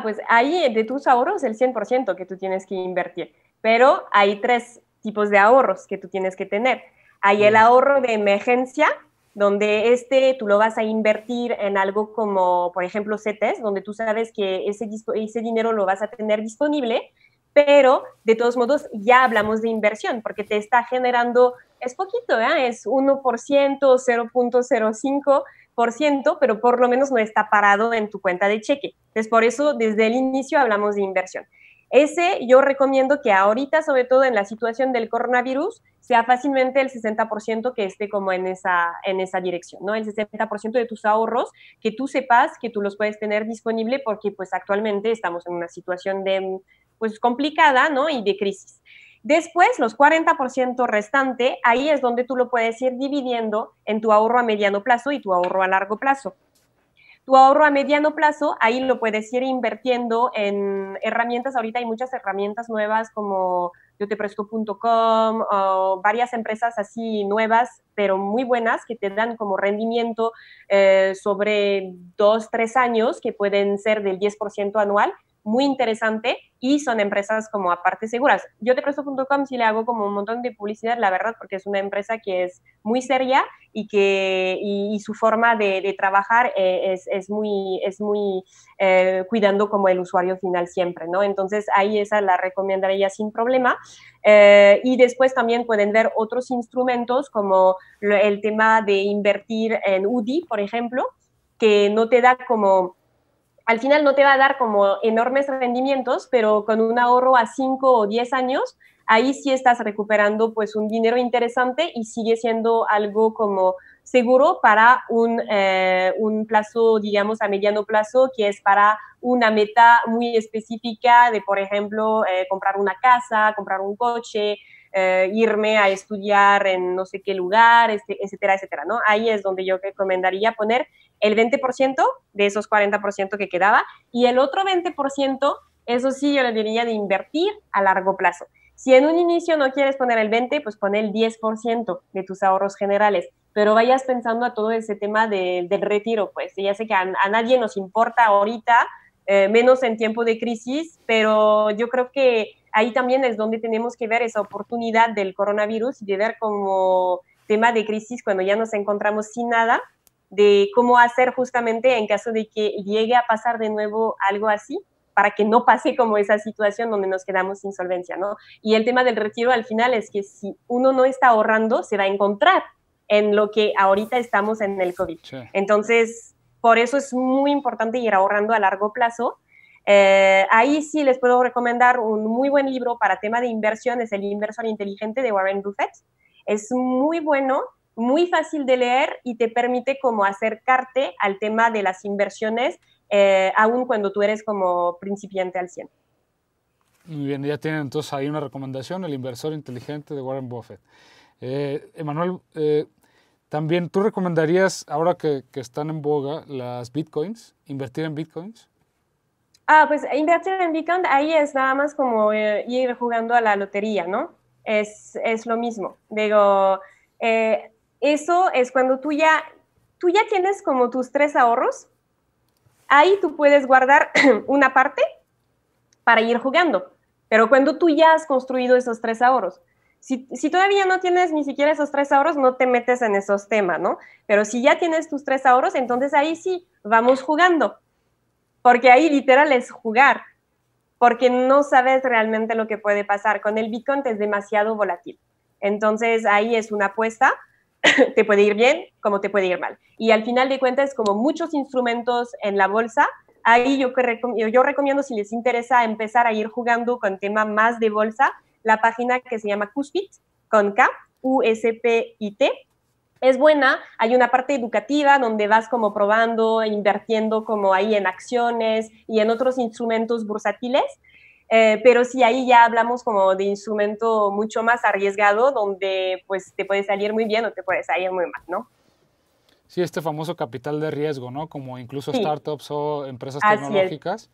Pues ahí de tus ahorros el 100% que tú tienes que invertir, pero hay tres tipos de ahorros que tú tienes que tener. Hay el Bien. ahorro de emergencia, donde tú lo vas a invertir en algo como, por ejemplo, CETES, donde tú sabes que ese dinero lo vas a tener disponible, pero de todos modos ya hablamos de inversión, porque te está generando, es poquito, es 1%, 0.05%, pero por lo menos no está parado en tu cuenta de cheque. Entonces, por eso desde el inicio hablamos de inversión. Ese yo recomiendo que ahorita, sobre todo en la situación del coronavirus, sea fácilmente el 60% que esté como en esa dirección, ¿no? El 60% de tus ahorros, que tú sepas que tú los puedes tener disponible porque pues actualmente estamos en una situación de, pues complicada, ¿no? Y de crisis. Después, los 40% restante, ahí es donde tú lo puedes ir dividiendo en tu ahorro a mediano plazo y tu ahorro a largo plazo. Tu ahorro a mediano plazo, ahí lo puedes ir invirtiendo en herramientas. Ahorita hay muchas herramientas nuevas como yotepresto.com o varias empresas así nuevas, pero muy buenas, que te dan como rendimiento sobre 2, 3 años, que pueden ser del 10% anual, muy interesante, y son empresas como aparte seguras. Yotepresto.com sí le hago como un montón de publicidad, la verdad, porque es una empresa que es muy seria y su forma de trabajar es muy cuidando como el usuario final siempre, ¿no? Entonces ahí esa la recomendaría sin problema. Y después también pueden ver otros instrumentos como el tema de invertir en UDI, por ejemplo, que no te da como al final no te va a dar como enormes rendimientos, pero con un ahorro a 5 o 10 años, ahí sí estás recuperando pues un dinero interesante y sigue siendo algo como seguro para un plazo, digamos, a mediano plazo, que es para una meta muy específica de, por ejemplo, comprar una casa, comprar un coche, irme a estudiar en no sé qué lugar, etcétera, etcétera, ¿no? Ahí es donde yo recomendaría poner el 20% de esos 40% que quedaba y el otro 20%, eso sí, yo le diría de invertir a largo plazo. Si en un inicio no quieres poner el 20, pues pon el 10% de tus ahorros generales, pero vayas pensando a todo ese tema del retiro, pues ya sé que a nadie nos importa ahorita, menos en tiempo de crisis, pero yo creo que ahí también es donde tenemos que ver esa oportunidad del coronavirus y de ver como tema de crisis cuando ya nos encontramos sin nada, de cómo hacer justamente en caso de que llegue a pasar de nuevo algo así, para que no pase como esa situación donde nos quedamos sin solvencia, ¿no? Y el tema del retiro al final es que si uno no está ahorrando, se va a encontrar en lo que ahorita estamos en el COVID. Sí. Entonces, por eso es muy importante ir ahorrando a largo plazo. Ahí sí les puedo recomendar un muy buen libro para tema de inversión, es El Inversor Inteligente de Warren Buffett. Es muy bueno, muy fácil de leer y te permite como acercarte al tema de las inversiones, aun cuando tú eres como principiante al 100. Muy bien, ya tienen entonces ahí una recomendación, El Inversor Inteligente de Warren Buffett. Emanuel, también tú recomendarías, ahora que están en boga las bitcoins, invertir en bitcoins. Pues invertir en Bitcoin, ahí es nada más como ir jugando a la lotería, ¿no? Es lo mismo. Digo, eso es cuando tú ya tienes como tus 3 ahorros, ahí tú puedes guardar una parte para ir jugando. Pero cuando tú ya has construido esos 3 ahorros, si todavía no tienes ni siquiera esos 3 ahorros, no te metes en esos temas, ¿no? Pero si ya tienes tus 3 ahorros, entonces ahí sí, vamos jugando. Porque ahí literal es jugar, porque no sabes realmente lo que puede pasar. Con el Bitcoin es demasiado volátil. Entonces ahí es una apuesta, te puede ir bien como te puede ir mal. Y al final de cuentas, como muchos instrumentos en la bolsa, ahí yo recomiendo, si les interesa empezar a ir jugando con tema más de bolsa, la página que se llama Cuspit, con K, USPIT, es buena, hay una parte educativa donde vas como probando, invirtiendo como ahí en acciones y en otros instrumentos bursátiles, pero sí ahí ya hablamos como de instrumento mucho más arriesgado donde pues te puede salir muy bien o te puede salir muy mal, ¿no? Sí, este famoso capital de riesgo, ¿no? Como incluso Sí, startups o empresas así es, tecnológicas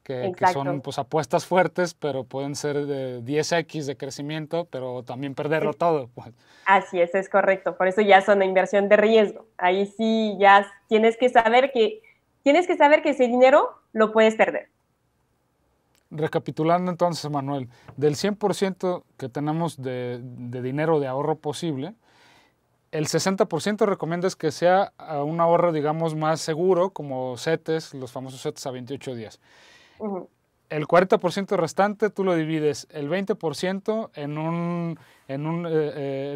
que son exacto. pues apuestas fuertes, pero pueden ser de 10x de crecimiento, pero también perderlo Es, todo. Pues. Así es correcto. Por eso ya son inversión de riesgo. Ahí sí ya tienes que saber que ese dinero lo puedes perder. Recapitulando entonces, Manuel, del 100% que tenemos de dinero de ahorro posible, el 60% recomiendas que sea un ahorro, digamos, más seguro, como CETES, los famosos CETES a 28 días. Uh-huh. El 40% restante tú lo divides el 20% en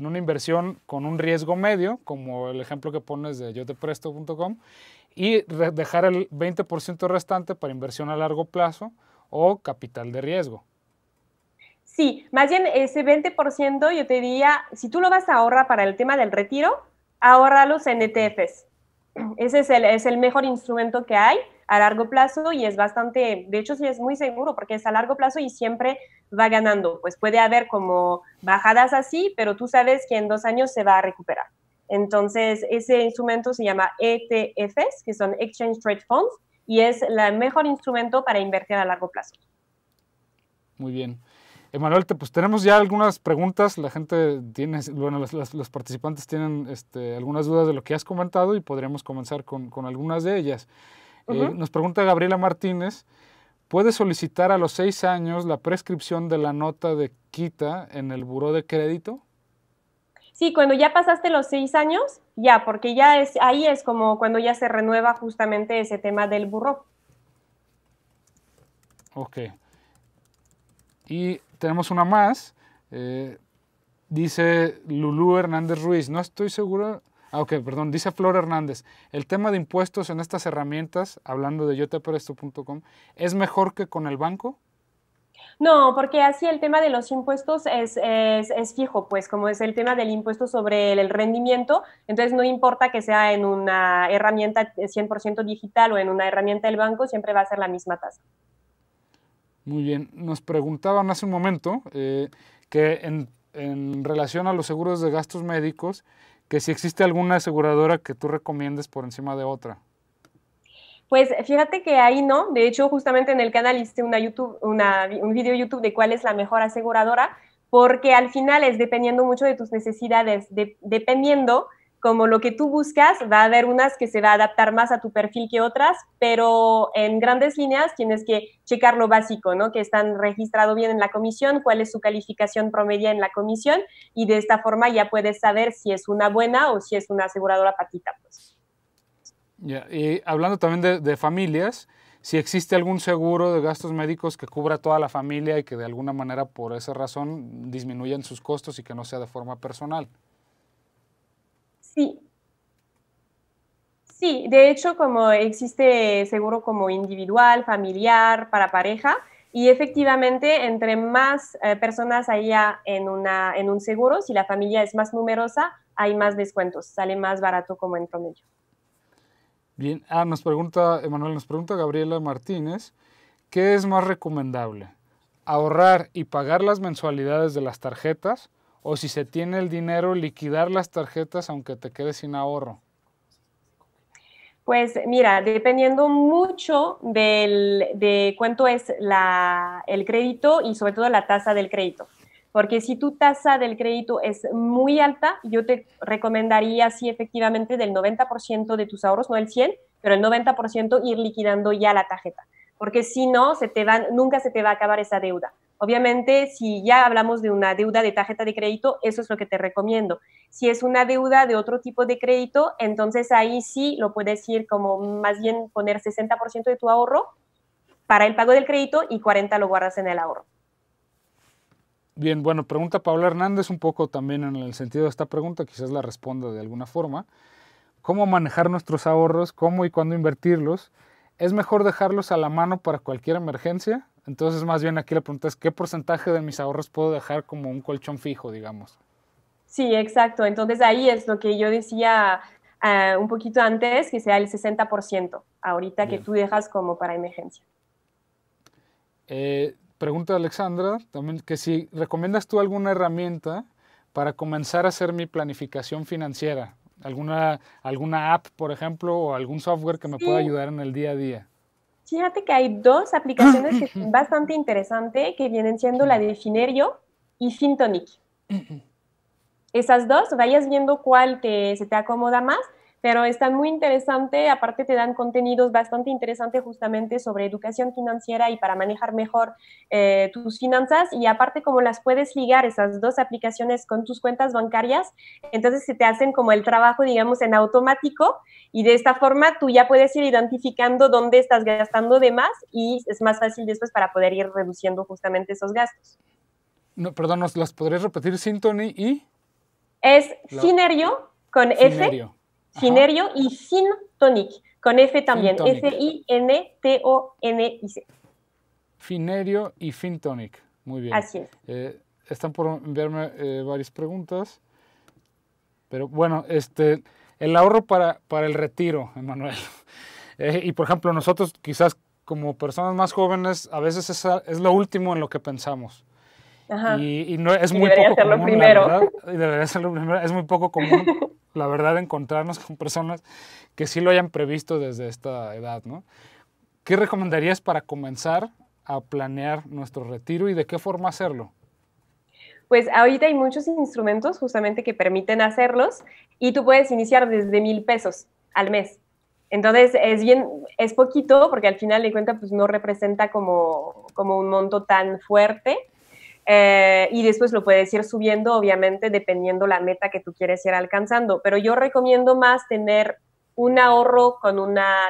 una inversión con un riesgo medio, como el ejemplo que pones de yotepresto.com, y dejar el 20% restante para inversión a largo plazo o capital de riesgo. Sí, más bien ese 20% yo te diría, si tú lo vas a ahorrar para el tema del retiro, ahórralos en ETFs. Ese es el mejor instrumento que hay a largo plazo y es bastante, de hecho sí es muy seguro porque es a largo plazo y siempre va ganando. Pues puede haber como bajadas así, pero tú sabes que en 2 años se va a recuperar. Entonces ese instrumento se llama ETFs, que son Exchange Trade Funds, y es el mejor instrumento para invertir a largo plazo. Muy bien. Emanuel, pues tenemos ya algunas preguntas. La gente tiene, bueno, los participantes tienen algunas dudas de lo que has comentado y podríamos comenzar con algunas de ellas. Uh-huh. Nos pregunta Gabriela Martínez, ¿puede solicitar a los 6 años la prescripción de la nota de quita en el buró de crédito? Sí, cuando ya pasaste los 6 años, ya, porque ya ahí es como cuando ya se renueva justamente ese tema del buró. Ok. Y tenemos una más. Dice Lulú Hernández Ruiz. No estoy seguro. Ah, ok, perdón, dice Flor Hernández, el tema de impuestos en estas herramientas, hablando de yotepresto.com, ¿es mejor que con el banco? No, porque así el tema de los impuestos es fijo, pues como es el tema del impuesto sobre el rendimiento, entonces no importa que sea en una herramienta 100% digital o en una herramienta del banco, siempre va a ser la misma tasa. Muy bien, nos preguntaban hace un momento que en relación a los seguros de gastos médicos, que si existe alguna aseguradora que tú recomiendes por encima de otra. Pues fíjate que ahí no, de hecho justamente en el canal hice un video YouTube de cuál es la mejor aseguradora, porque al final es dependiendo mucho de tus necesidades, dependiendo como lo que tú buscas, va a haber unas que se va a adaptar más a tu perfil que otras, pero en grandes líneas tienes que checar lo básico, ¿no? Que están registrados bien en la comisión, cuál es su calificación promedia en la comisión, y de esta forma ya puedes saber si es una buena o si es una aseguradora patita, pues. Ya, y hablando también de familias, si existe algún seguro de gastos médicos que cubra a toda la familia y que de alguna manera por esa razón disminuyan sus costos y que no sea de forma personal. Sí, sí, de hecho, como existe seguro como individual, familiar, para pareja, y efectivamente, entre más personas haya en un seguro, si la familia es más numerosa, hay más descuentos, sale más barato como en promedio. Bien, nos pregunta, Emanuel, nos pregunta Gabriela Martínez, ¿qué es más recomendable? ¿Ahorrar y pagar las mensualidades de las tarjetas? ¿O si se tiene el dinero, liquidar las tarjetas aunque te quedes sin ahorro? Pues mira, dependiendo mucho de cuánto es el crédito y sobre todo la tasa del crédito. Porque si tu tasa del crédito es muy alta, yo te recomendaría, sí, efectivamente, del 90% de tus ahorros, no el 100, pero el 90% ir liquidando ya la tarjeta. Porque si no, nunca se te va a acabar esa deuda. Obviamente, si ya hablamos de una deuda de tarjeta de crédito, eso es lo que te recomiendo. Si es una deuda de otro tipo de crédito, entonces ahí sí lo puedes ir como más bien poner 60% de tu ahorro para el pago del crédito y 40% lo guardas en el ahorro. Bien, bueno, pregunta Paula Hernández un poco también en el sentido de esta pregunta, quizás la responda de alguna forma. ¿Cómo manejar nuestros ahorros? ¿Cómo y cuándo invertirlos? ¿Es mejor dejarlos a la mano para cualquier emergencia? Entonces, más bien aquí la pregunta es, ¿qué porcentaje de mis ahorros puedo dejar como un colchón fijo, digamos? Sí, exacto. Entonces ahí es lo que yo decía un poquito antes, que sea el 60%, ahorita que Bien. tú dejas como para emergencia. Pregunta Alexandra también que si recomiendas tú alguna herramienta para comenzar a hacer mi planificación financiera. ¿Alguna app, por ejemplo, o algún software que me pueda Sí, ayudar en el día a día? fíjate que hay dos aplicaciones que son bastante interesantes, que vienen siendo la de Finerio y Fintonic. Esas dos, vayas viendo cuál se te acomoda más, pero están muy interesantes, aparte te dan contenidos bastante interesantes justamente sobre educación financiera y para manejar mejor tus finanzas, y aparte como las puedes ligar esas dos aplicaciones con tus cuentas bancarias, entonces se te hacen como el trabajo, digamos, en automático, y de esta forma tú ya puedes ir identificando dónde estás gastando de más y es más fácil después para poder ir reduciendo justamente esos gastos. No, perdón, ¿nos las podrías repetir? Symphony y Es la, Finerio con F, Finerio. Ajá. Finerio y Fintonic con F también, Fintonic. Fintonic. Finerio y Fintonic. Muy bien. Así es. Están por enviarme varias preguntas. Pero bueno, el ahorro para el retiro, Emanuel. Y por ejemplo, nosotros quizás como personas más jóvenes, a veces es lo último en lo que pensamos. Ajá. Y no, es Y muy debería poco ser lo común, la primero. verdad. Y debería ser lo primero. Es muy poco común, la verdad, encontrarnos con personas que sí lo hayan previsto desde esta edad, ¿no? ¿Qué recomendarías para comenzar a planear nuestro retiro y de qué forma hacerlo? Pues ahorita hay muchos instrumentos justamente que permiten hacerlos y tú puedes iniciar desde 1,000 pesos al mes. Entonces es poquito porque al final de cuentas pues no representa como un monto tan fuerte. Y después lo puedes ir subiendo, obviamente, dependiendo la meta que tú quieres ir alcanzando. Pero yo recomiendo más tener un ahorro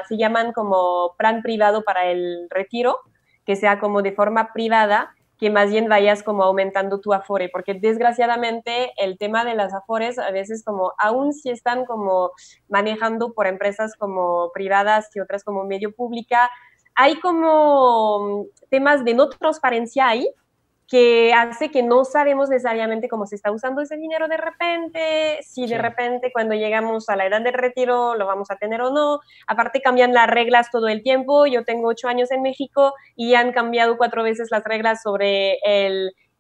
se llaman como plan privado para el retiro, que sea como de forma privada, que más bien vayas como aumentando tu Afore, porque desgraciadamente el tema de las Afores a veces como, aún si están como manejando por empresas como privadas y otras como medio pública, hay como temas de no transparencia ahí, que hace que no sabemos necesariamente cómo se está usando ese dinero de repente, si de repente cuando llegamos a la edad del retiro lo vamos a tener o no. Aparte cambian las reglas todo el tiempo. Yo tengo 8 años en México y han cambiado 4 veces las reglas sobre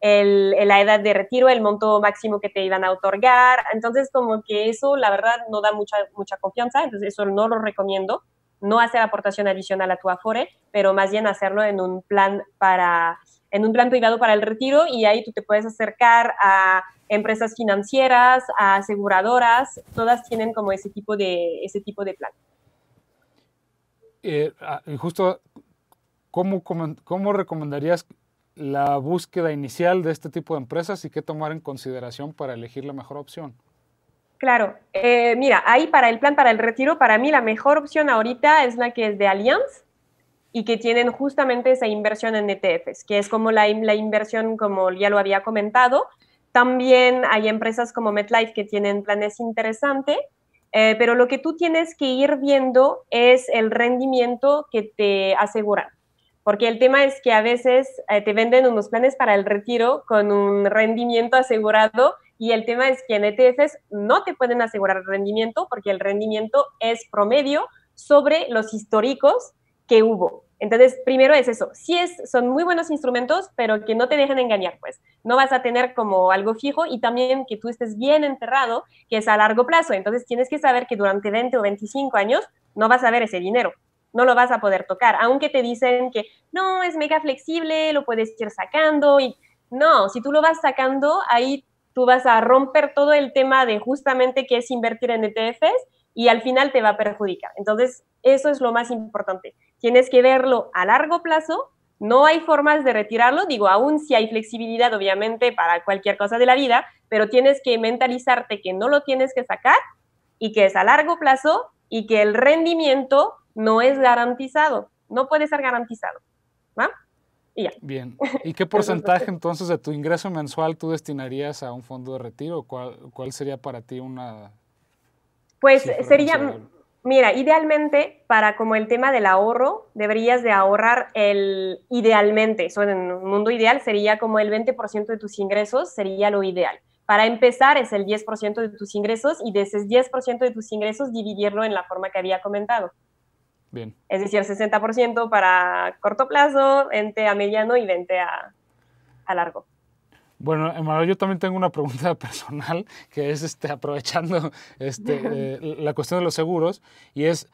la edad de retiro, el monto máximo que te iban a otorgar. Entonces como que eso la verdad no da mucha confianza, entonces eso no lo recomiendo. No hacer aportación adicional a tu Afore, pero más bien hacerlo en un plan privado para el retiro, y ahí tú te puedes acercar a empresas financieras, a aseguradoras, todas tienen como ese tipo de plan. Justo, ¿cómo recomendarías la búsqueda inicial de este tipo de empresas y qué tomar en consideración para elegir la mejor opción? Claro, mira, ahí para el plan para el retiro, para mí la mejor opción ahorita es la que es de Allianz, y que tienen justamente esa inversión en ETFs, que es como la inversión, como ya lo había comentado. También hay empresas como MetLife que tienen planes interesantes, pero lo que tú tienes que ir viendo es el rendimiento que te aseguran. Porque el tema es que a veces te venden unos planes para el retiro con un rendimiento asegurado, y el tema es que en ETFs no te pueden asegurar el rendimiento porque el rendimiento es promedio sobre los históricos que hubo. Entonces, primero es eso. Sí son muy buenos instrumentos, pero que no te dejen engañar, pues. No vas a tener como algo fijo, y también que tú estés bien enterrado, que es a largo plazo. Entonces, tienes que saber que durante 20 o 25 años no vas a ver ese dinero. No lo vas a poder tocar, aunque te dicen que no, es mega flexible, lo puedes ir sacando. Y no, si tú lo vas sacando, ahí tú vas a romper todo el tema de justamente qué es invertir en ETFs, y al final te va a perjudicar. Entonces, eso es lo más importante. Tienes que verlo a largo plazo. No hay formas de retirarlo, digo, aún si hay flexibilidad, obviamente, para cualquier cosa de la vida, pero tienes que mentalizarte que no lo tienes que sacar y que es a largo plazo y que el rendimiento no es garantizado, no puede ser garantizado, ¿va? Y ya. Bien. ¿Y qué porcentaje entonces de tu ingreso mensual tú destinarías a un fondo de retiro? ¿Cuál sería para ti una Pues cifra sería, considerable? mira, idealmente para como el tema del ahorro, deberías de ahorrar idealmente, eso en un mundo ideal sería como el 20% de tus ingresos, sería lo ideal. Para empezar es el 10% de tus ingresos, y de ese 10% de tus ingresos dividirlo en la forma que había comentado. Bien. Es decir, 60% para corto plazo, 20 a mediano y 20 a largo. Bueno, Emanuel, yo también tengo una pregunta personal, que es aprovechando la cuestión de los seguros, y es,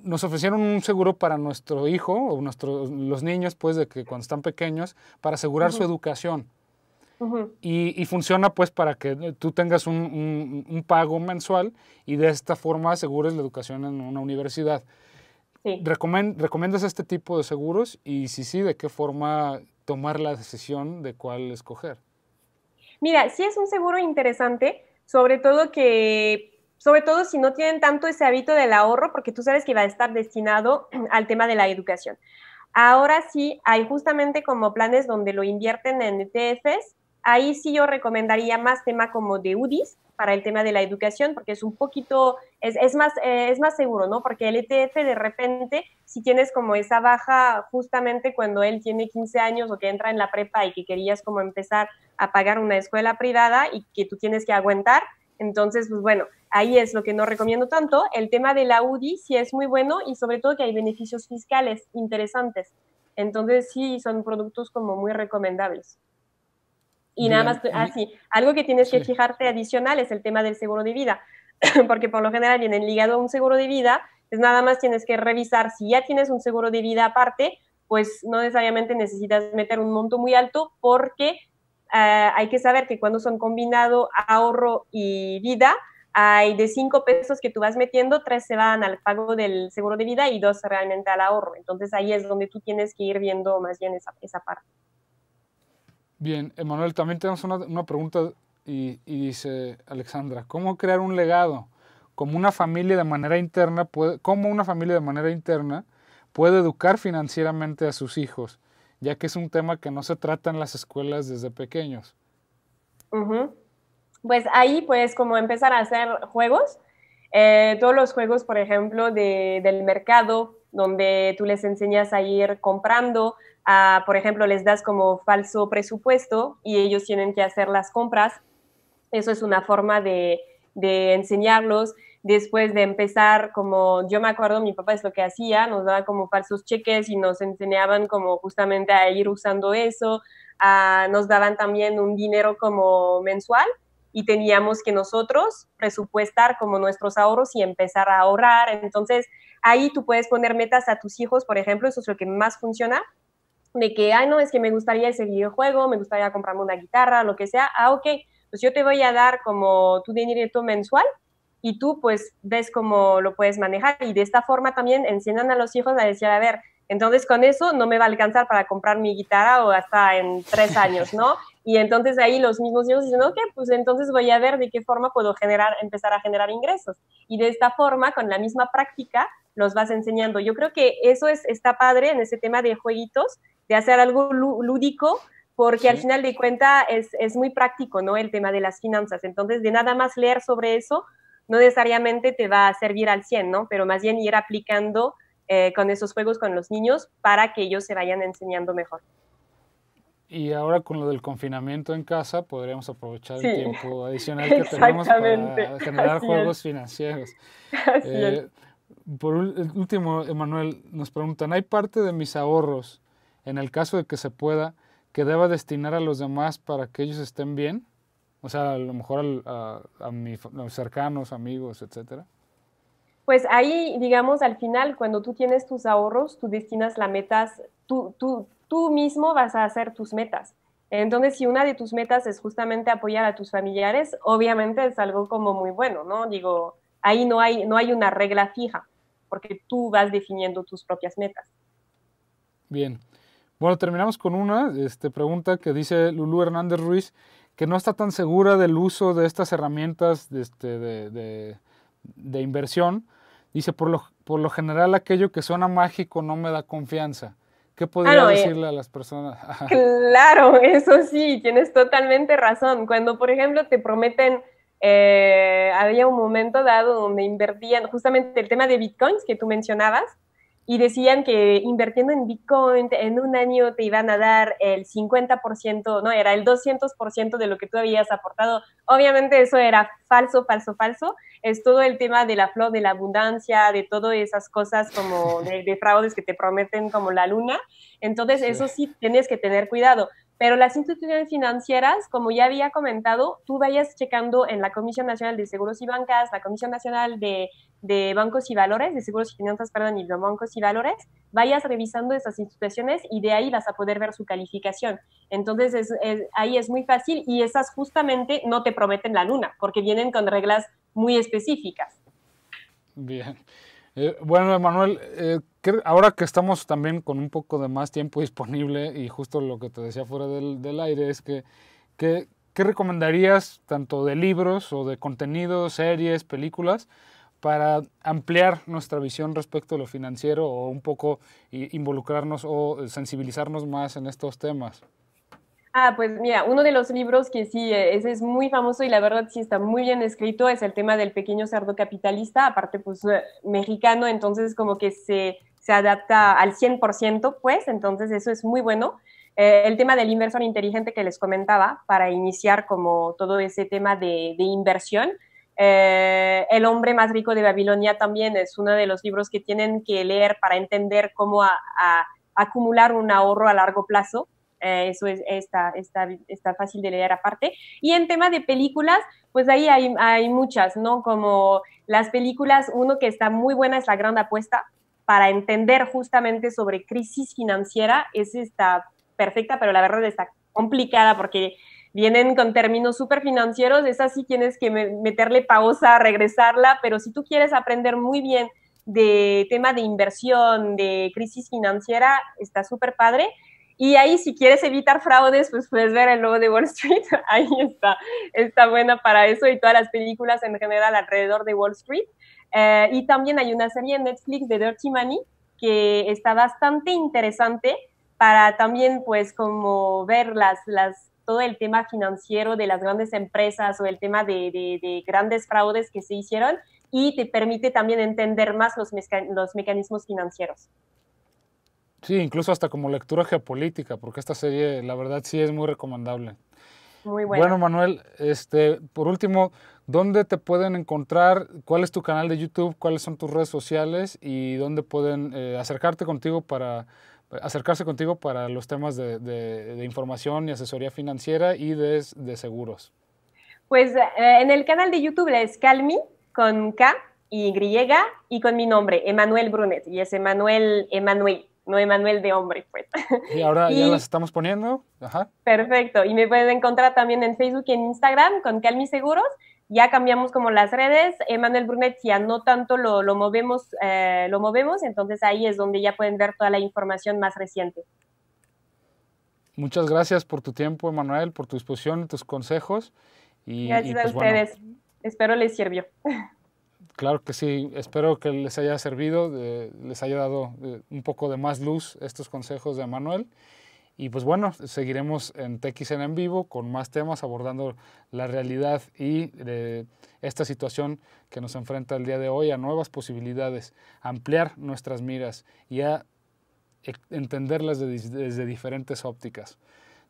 nos ofrecieron un seguro para nuestro hijo o los niños, pues, de que cuando están pequeños, para asegurar su educación. Y funciona pues para que tú tengas un pago mensual y de esta forma asegures la educación en una universidad. Sí. ¿Recomiendas este tipo de seguros? Y si sí, ¿de qué forma tomar la decisión de cuál escoger? Mira, sí es un seguro interesante, sobre todo si no tienen tanto ese hábito del ahorro, porque tú sabes que va a estar destinado al tema de la educación. Ahora sí, hay justamente como planes donde lo invierten en ETFs. Ahí sí yo recomendaría más tema como de UDIs para el tema de la educación, porque es un poquito, es más seguro, ¿no? Porque el ETF de repente, si tienes como esa baja justamente cuando él tiene 15 años o que entra en la prepa y que querías como empezar a pagar una escuela privada y que tú tienes que aguantar, entonces, pues bueno, ahí es lo que no recomiendo tanto. El tema de la UDI sí es muy bueno, y sobre todo que hay beneficios fiscales interesantes. Entonces sí, son productos como muy recomendables. Y nada más, algo que tienes que fijarte adicional es el tema del seguro de vida, porque por lo general vienen ligado a un seguro de vida, pues nada más tienes que revisar si ya tienes un seguro de vida aparte, pues no necesariamente necesitas meter un monto muy alto, porque hay que saber que cuando son combinado ahorro y vida, hay de 5 pesos que tú vas metiendo, 3 se van al pago del seguro de vida y 2 realmente al ahorro. Entonces ahí es donde tú tienes que ir viendo más bien esa parte. Bien, Emanuel, también tenemos una pregunta y dice Alexandra, ¿cómo crear un legado? ¿Cómo una familia de manera interna puede educar financieramente a sus hijos? ya que es un tema que no se trata en las escuelas desde pequeños. Pues ahí puedes como empezar a hacer juegos, todos los juegos, por ejemplo, del mercado, donde tú les enseñas a ir comprando, por ejemplo, les das como falso presupuesto y ellos tienen que hacer las compras. Eso es una forma de enseñarlos. Después de empezar, como yo me acuerdo, mi papá es lo que hacía, nos daba como falsos cheques y nos enseñaban como justamente a ir usando eso. Nos daban también un dinero como mensual y teníamos que nosotros presupuestar como nuestros ahorros y empezar a ahorrar. Entonces, ahí tú puedes poner metas a tus hijos, por ejemplo, eso es lo que más funciona, de que, no, es que me gustaría ese videojuego, me gustaría comprarme una guitarra, lo que sea. Ok, pues yo te voy a dar como tu dinero mensual y tú pues ves cómo lo puedes manejar. Y de esta forma también enseñan a los hijos a decir, a ver, entonces con eso no me va a alcanzar para comprar mi guitarra o hasta en 3 años, ¿no? Y entonces ahí los mismos hijos dicen, ok, pues entonces voy a ver de qué forma puedo empezar a generar ingresos. Y de esta forma, con la misma práctica, los vas enseñando. Yo creo que eso está padre en ese tema de jueguitos, de hacer algo lúdico, porque al final de cuentas es muy práctico, ¿no? El tema de las finanzas. Entonces, de nada más leer sobre eso, no necesariamente te va a servir al 100, ¿no? Pero más bien ir aplicando con esos juegos con los niños para que ellos se vayan enseñando mejor. Y ahora con lo del confinamiento en casa, podríamos aprovechar el tiempo adicional que tenemos exactamente. para generar Así juegos financieros. Así Por último, Emanuel, nos preguntan, ¿hay parte de mis ahorros, en el caso de que se pueda, que deba destinar a los demás para que ellos estén bien? O sea, a lo mejor a mis cercanos, amigos, etcétera. Pues ahí, digamos, al final, cuando tú tienes tus ahorros, tú destinas las metas, tú mismo vas a hacer tus metas. Entonces, si una de tus metas es justamente apoyar a tus familiares, obviamente es algo como muy bueno, ¿no? Digo, ahí no hay una regla fija, porque tú vas definiendo tus propias metas. Bien. Bueno, terminamos con una pregunta que dice Lulú Hernández Ruiz, que no está tan segura del uso de estas herramientas de inversión. Dice, por lo general aquello que suena mágico no me da confianza. ¿Qué podría decirle a las personas? Claro, eso sí, tienes totalmente razón. Cuando, por ejemplo, te prometen, había un momento dado donde invertían justamente el tema de bitcoins que tú mencionabas, y decían que invirtiendo en Bitcoin en un año te iban a dar el 50%, no, era el 200% de lo que tú habías aportado. Obviamente eso era falso, falso, falso. Es todo el tema de la flor, de la abundancia, de todas esas cosas como de fraudes que te prometen como la luna. Entonces, eso sí tienes que tener cuidado. Pero las instituciones financieras, como ya había comentado, tú vayas checando en la Comisión Nacional de Seguros y Bancas, la Comisión Nacional de Bancos y Valores, de Seguros y Finanzas, perdón, y de Bancos y Valores, vayas revisando esas instituciones y de ahí vas a poder ver su calificación. Entonces, ahí es muy fácil y esas justamente no te prometen la luna, porque vienen con reglas muy específicas. Bien. Bueno, Emanuel, ahora que estamos también con un poco de más tiempo disponible y justo lo que te decía fuera del aire es ¿qué recomendarías tanto de libros o de contenidos, series, películas para ampliar nuestra visión respecto a lo financiero o un poco involucrarnos o sensibilizarnos más en estos temas? Pues mira, uno de los libros que sí, ese es muy famoso y la verdad sí está muy bien escrito, es el tema del pequeño cerdo capitalista, aparte pues mexicano, entonces como que se adapta al 100%, pues, entonces eso es muy bueno. El tema del inversor inteligente que les comentaba, para iniciar como todo ese tema de inversión. El hombre más rico de Babilonia también es uno de los libros que tienen que leer para entender cómo acumular un ahorro a largo plazo. Eso está fácil de leer aparte. Y en tema de películas, pues ahí hay muchas, ¿no? Como las películas, uno que está muy buena es La Gran Apuesta, para entender justamente sobre crisis financiera. Esa está perfecta, pero la verdad está complicada porque vienen con términos súper financieros. Esa sí tienes que meterle pausa, regresarla, pero si tú quieres aprender muy bien de tema de inversión, de crisis financiera, está súper padre. Y ahí, si quieres evitar fraudes, pues puedes ver El Lobo de Wall Street. Ahí está buena para eso y todas las películas en general alrededor de Wall Street. Y también hay una serie en Netflix de Dirty Money que está bastante interesante para también pues como ver todo el tema financiero de las grandes empresas o el tema de grandes fraudes que se hicieron, y te permite también entender más los mecanismos financieros. Sí, incluso hasta como lectura geopolítica, porque esta serie, la verdad, sí es muy recomendable. Muy buena. Bueno, Manuel, por último, ¿dónde te pueden encontrar? ¿Cuál es tu canal de YouTube? ¿Cuáles son tus redes sociales? ¿Y dónde pueden acercarse contigo para los temas de información y asesoría financiera y de seguros? Pues en el canal de YouTube es Calmi, con K y Y, y con mi nombre, Emanuel Brunet, y es Emanuel, no Emanuel de hombre, pues. Y ahora ya Y las estamos poniendo. Ajá. perfecto, y me pueden encontrar también en Facebook y en Instagram con Calmi Seguros. Ya cambiamos como las redes, Emanuel Brunet ya no tanto lo movemos, entonces ahí es donde ya pueden ver toda la información más reciente. Muchas gracias por tu tiempo, Emanuel, por tu disposición y tus consejos. Gracias a pues, ustedes, bueno, espero les sirvió. claro que sí, espero que les haya servido, les haya dado un poco de más luz estos consejos de Emanuel. Y pues bueno, seguiremos en TXN en vivo con más temas abordando la realidad y esta situación que nos enfrenta el día de hoy a nuevas posibilidades, a ampliar nuestras miras y a entenderlas desde diferentes ópticas.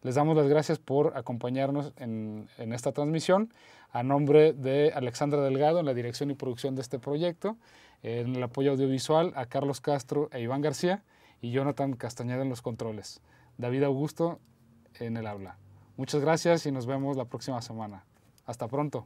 Les damos las gracias por acompañarnos en esta transmisión. A nombre de Alexandra Delgado en la dirección y producción de este proyecto, en el apoyo audiovisual a Carlos Castro e Iván García y Jonathan Castañeda en los controles. David Augusto en el habla. Muchas gracias y nos vemos la próxima semana. Hasta pronto.